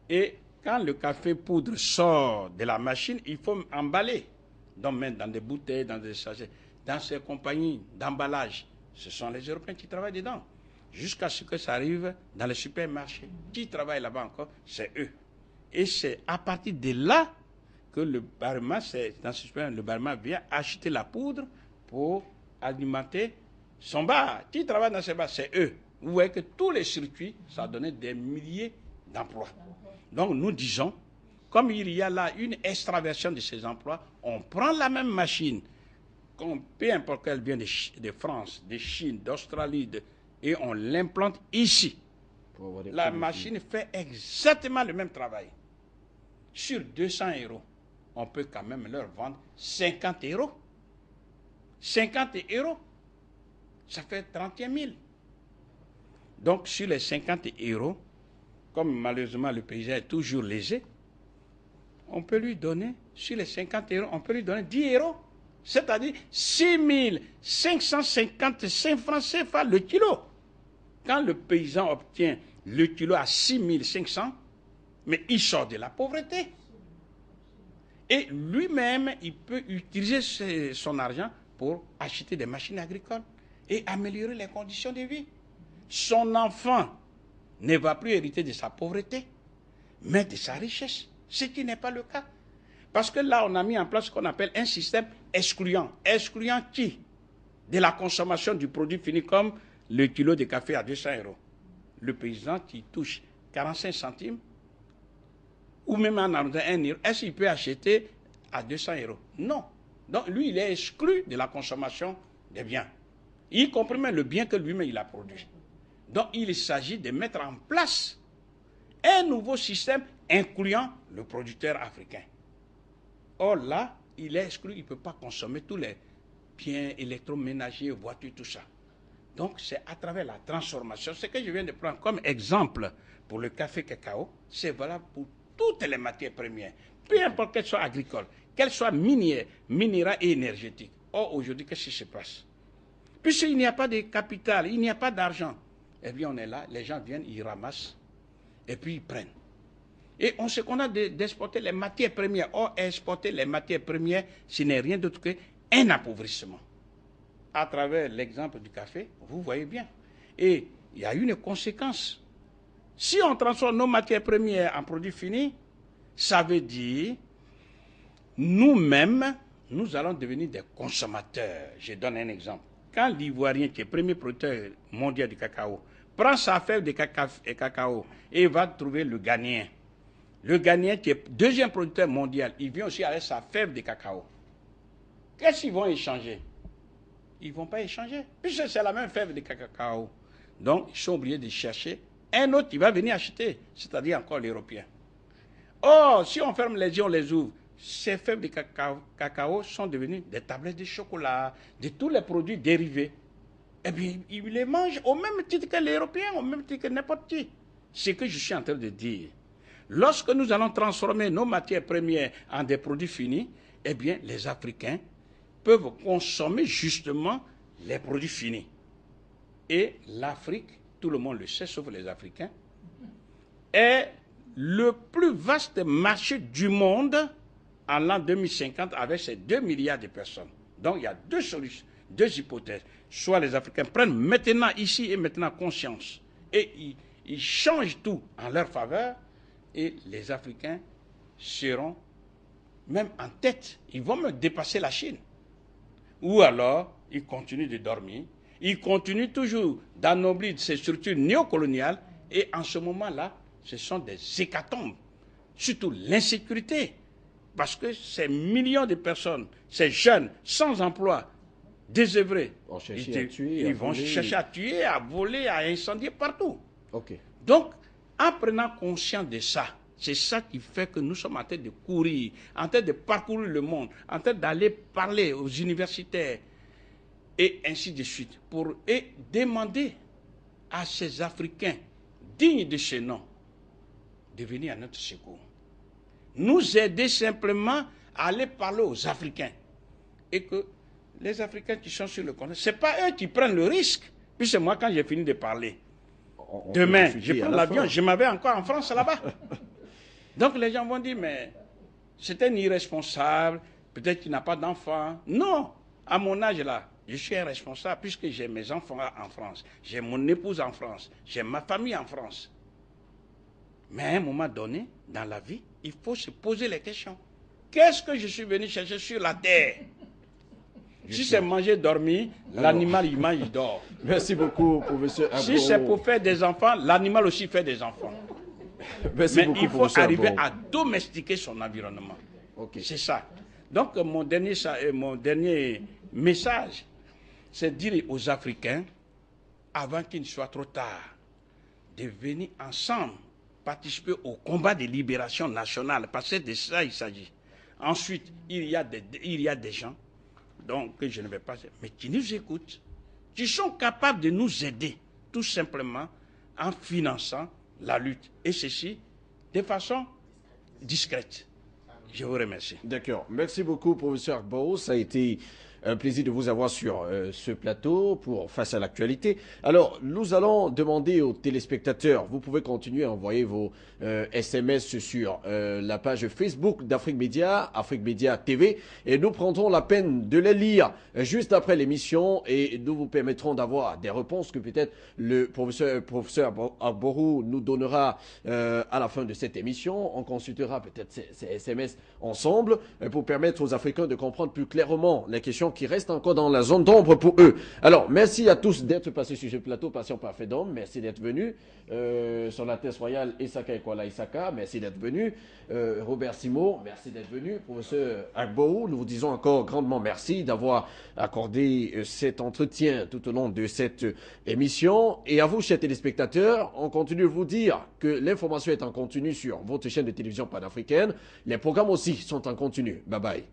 Et quand le café poudre sort de la machine, il faut emballer. Donc même dans des bouteilles, dans des sachets, dans ces compagnies d'emballage, ce sont les Européens qui travaillent dedans. Jusqu'à ce que ça arrive dans les supermarchés. Qui travaille là-bas encore? C'est eux. Et c'est à partir de là que le barman, le barman vient acheter la poudre pour alimenter son bar. Qui travaille dans ces bars? C'est eux. Vous voyez que tous les circuits, ça a donné des milliers d'emplois. Donc nous disons, comme il y a là une extraversion de ces emplois, on prend la même machine, peu importe qu'elle vienne de France, de Chine, d'Australie, et on l'implante ici. La machine fait exactement le même travail. Sur 200 €, on peut quand même leur vendre 50 €. 50 €, ça fait 31 000. Donc sur les 50 €, comme malheureusement le paysan est toujours léger, on peut lui donner, sur les 50 €, on peut lui donner 10 €. C'est-à-dire 6 555 francs CFA le kilo. Quand le paysan obtient le kilo à 6 500, mais il sort de la pauvreté. Et lui-même, il peut utiliser son argent pour acheter des machines agricoles et améliorer les conditions de vie. Son enfant ne va plus hériter de sa pauvreté, mais de sa richesse, ce qui n'est pas le cas. Parce que là, on a mis en place ce qu'on appelle un système excluant. Excluant qui? De la consommation du produit fini, comme le kilo de café à 200 €. Le paysan qui touche 45 centimes, ou même en arrondissant 1 €, est-ce qu'il peut acheter à 200 €? Non. Donc lui, il est exclu de la consommation des biens, y compris même le bien que lui-même il a produit. Donc il s'agit de mettre en place un nouveau système incluant le producteur africain. Or là, il est exclu, il ne peut pas consommer tous les biens électroménagers, voitures, tout ça. Donc c'est à travers la transformation, ce que je viens de prendre comme exemple pour le café cacao, c'est valable pour toutes les matières premières, peu importe qu'elles soient agricoles, qu'elles soient minières, minérales et énergétiques. Or aujourd'hui, qu'est-ce qui se passe? Puisqu'il n'y a pas de capital, il n'y a pas d'argent, eh bien on est là, les gens viennent, ils ramassent, et puis ils prennent. Et on se contente d'exporter les matières premières. Or, exporter les matières premières, ce n'est rien d'autre qu'un appauvrissement. À travers l'exemple du café, vous voyez bien. Et il y a une conséquence. Si on transforme nos matières premières en produits finis, ça veut dire, nous-mêmes, nous allons devenir des consommateurs. Je donne un exemple. Quand l'Ivoirien, qui est premier producteur mondial du cacao, prend sa fève de cacao et va trouver le Ghanéen. Le Ghanéen, qui est deuxième producteur mondial, il vient aussi avec sa fève de cacao. Qu'est-ce qu'ils vont échanger? Ils ne vont pas échanger, puisque c'est la même fève de cacao. Donc, ils sont obligés de chercher un autre qui va venir acheter, c'est-à-dire encore l'Européen. Or, si on ferme les yeux, on les ouvre, ces fèves de cacao sont devenues des tablettes de chocolat, de tous les produits dérivés. Eh bien, ils les mangent au même titre que les Européens, au même titre que n'importe qui. Ce que je suis en train de dire. Lorsque nous allons transformer nos matières premières en des produits finis, eh bien, les Africains peuvent consommer justement les produits finis. Et l'Afrique, tout le monde le sait, sauf les Africains, est le plus vaste marché du monde en l'an 2050 avec ses 2 milliards de personnes. Donc, il y a deux solutions, deux hypothèses. Soit les Africains prennent maintenant, ici et maintenant, conscience et ils changent tout en leur faveur, et les Africains seront même en tête. Ils vont même dépasser la Chine. Ou alors, ils continuent de dormir. Ils continuent toujours d'annoblir ces structures néocoloniales. Et en ce moment-là, ce sont des hécatombes. Surtout l'insécurité Parce que ces millions de personnes, ces jeunes sans emploi, désœuvrés, ils vont chercher à tuer, à voler, à incendier partout. Okay. Donc, en prenant conscience de ça, c'est ça qui fait que nous sommes en train de courir, en train de parcourir le monde, en train d'aller parler aux universitaires et ainsi de suite, et demander à ces Africains dignes de ce nom de venir à notre secours. Nous aider simplement à aller parler aux Africains. Et que les Africains qui sont sur le continent, ce n'est pas eux qui prennent le risque. Puis c'est moi, quand j'ai fini de parler, demain, je prends l'avion, je m'avais encore en France là-bas. Donc les gens vont dire, mais c'est un irresponsable, peut-être qu'il n'a pas d'enfants. Non, à mon âge là, je suis un responsable puisque j'ai mes enfants en France, j'ai mon épouse en France, j'ai ma famille en France. Mais à un moment donné, dans la vie, il faut se poser les questions. Qu'est-ce que je suis venu chercher sur la terre? Si c'est manger, dormir, l'animal, il mange, il dort. Merci beaucoup, professeur Agbo. Si c'est pour faire des enfants, l'animal aussi fait des enfants. Merci Mais beaucoup, il faut professeur arriver Agbo. à domestiquer son environnement. Okay. C'est ça. Donc, mon dernier message, c'est de dire aux Africains, avant qu'il ne soit trop tard, de venir ensemble participer au combat de libération nationale, parce que de ça il s'agit. Ensuite, il y a des gens, donc que je ne vais pas dire, mais qui nous écoutent, qui sont capables de nous aider, tout simplement en finançant la lutte. Et ceci de façon discrète. Je vous remercie. D'accord. Merci beaucoup, professeur Agbo. Ça a été un plaisir de vous avoir sur ce plateau pour Face à l'actualité. Alors, nous allons demander aux téléspectateurs, vous pouvez continuer à envoyer vos SMS sur la page Facebook d'Afrique Média, Afrique Média TV, et nous prendrons la peine de les lire juste après l'émission et nous vous permettrons d'avoir des réponses que peut-être le professeur Agbo nous donnera à la fin de cette émission. On consultera peut-être ces SMS ensemble pour permettre aux Africains de comprendre plus clairement les questions qui restent encore dans la zone d'ombre pour eux. Alors, merci à tous d'être passés sur ce plateau Passion Parfait d'Homme. Merci d'être venus. Son Altesse Royale Isaka Ekwala Isaka, merci d'être venu. Robert Simo, merci d'être venu. Professeur Agbo, nous vous disons encore grandement merci d'avoir accordé cet entretien tout au long de cette émission. Et à vous, chers téléspectateurs, on continue de vous dire que l'information est en continu sur votre chaîne de télévision panafricaine. Les programmes aussi sont en continu. Bye bye.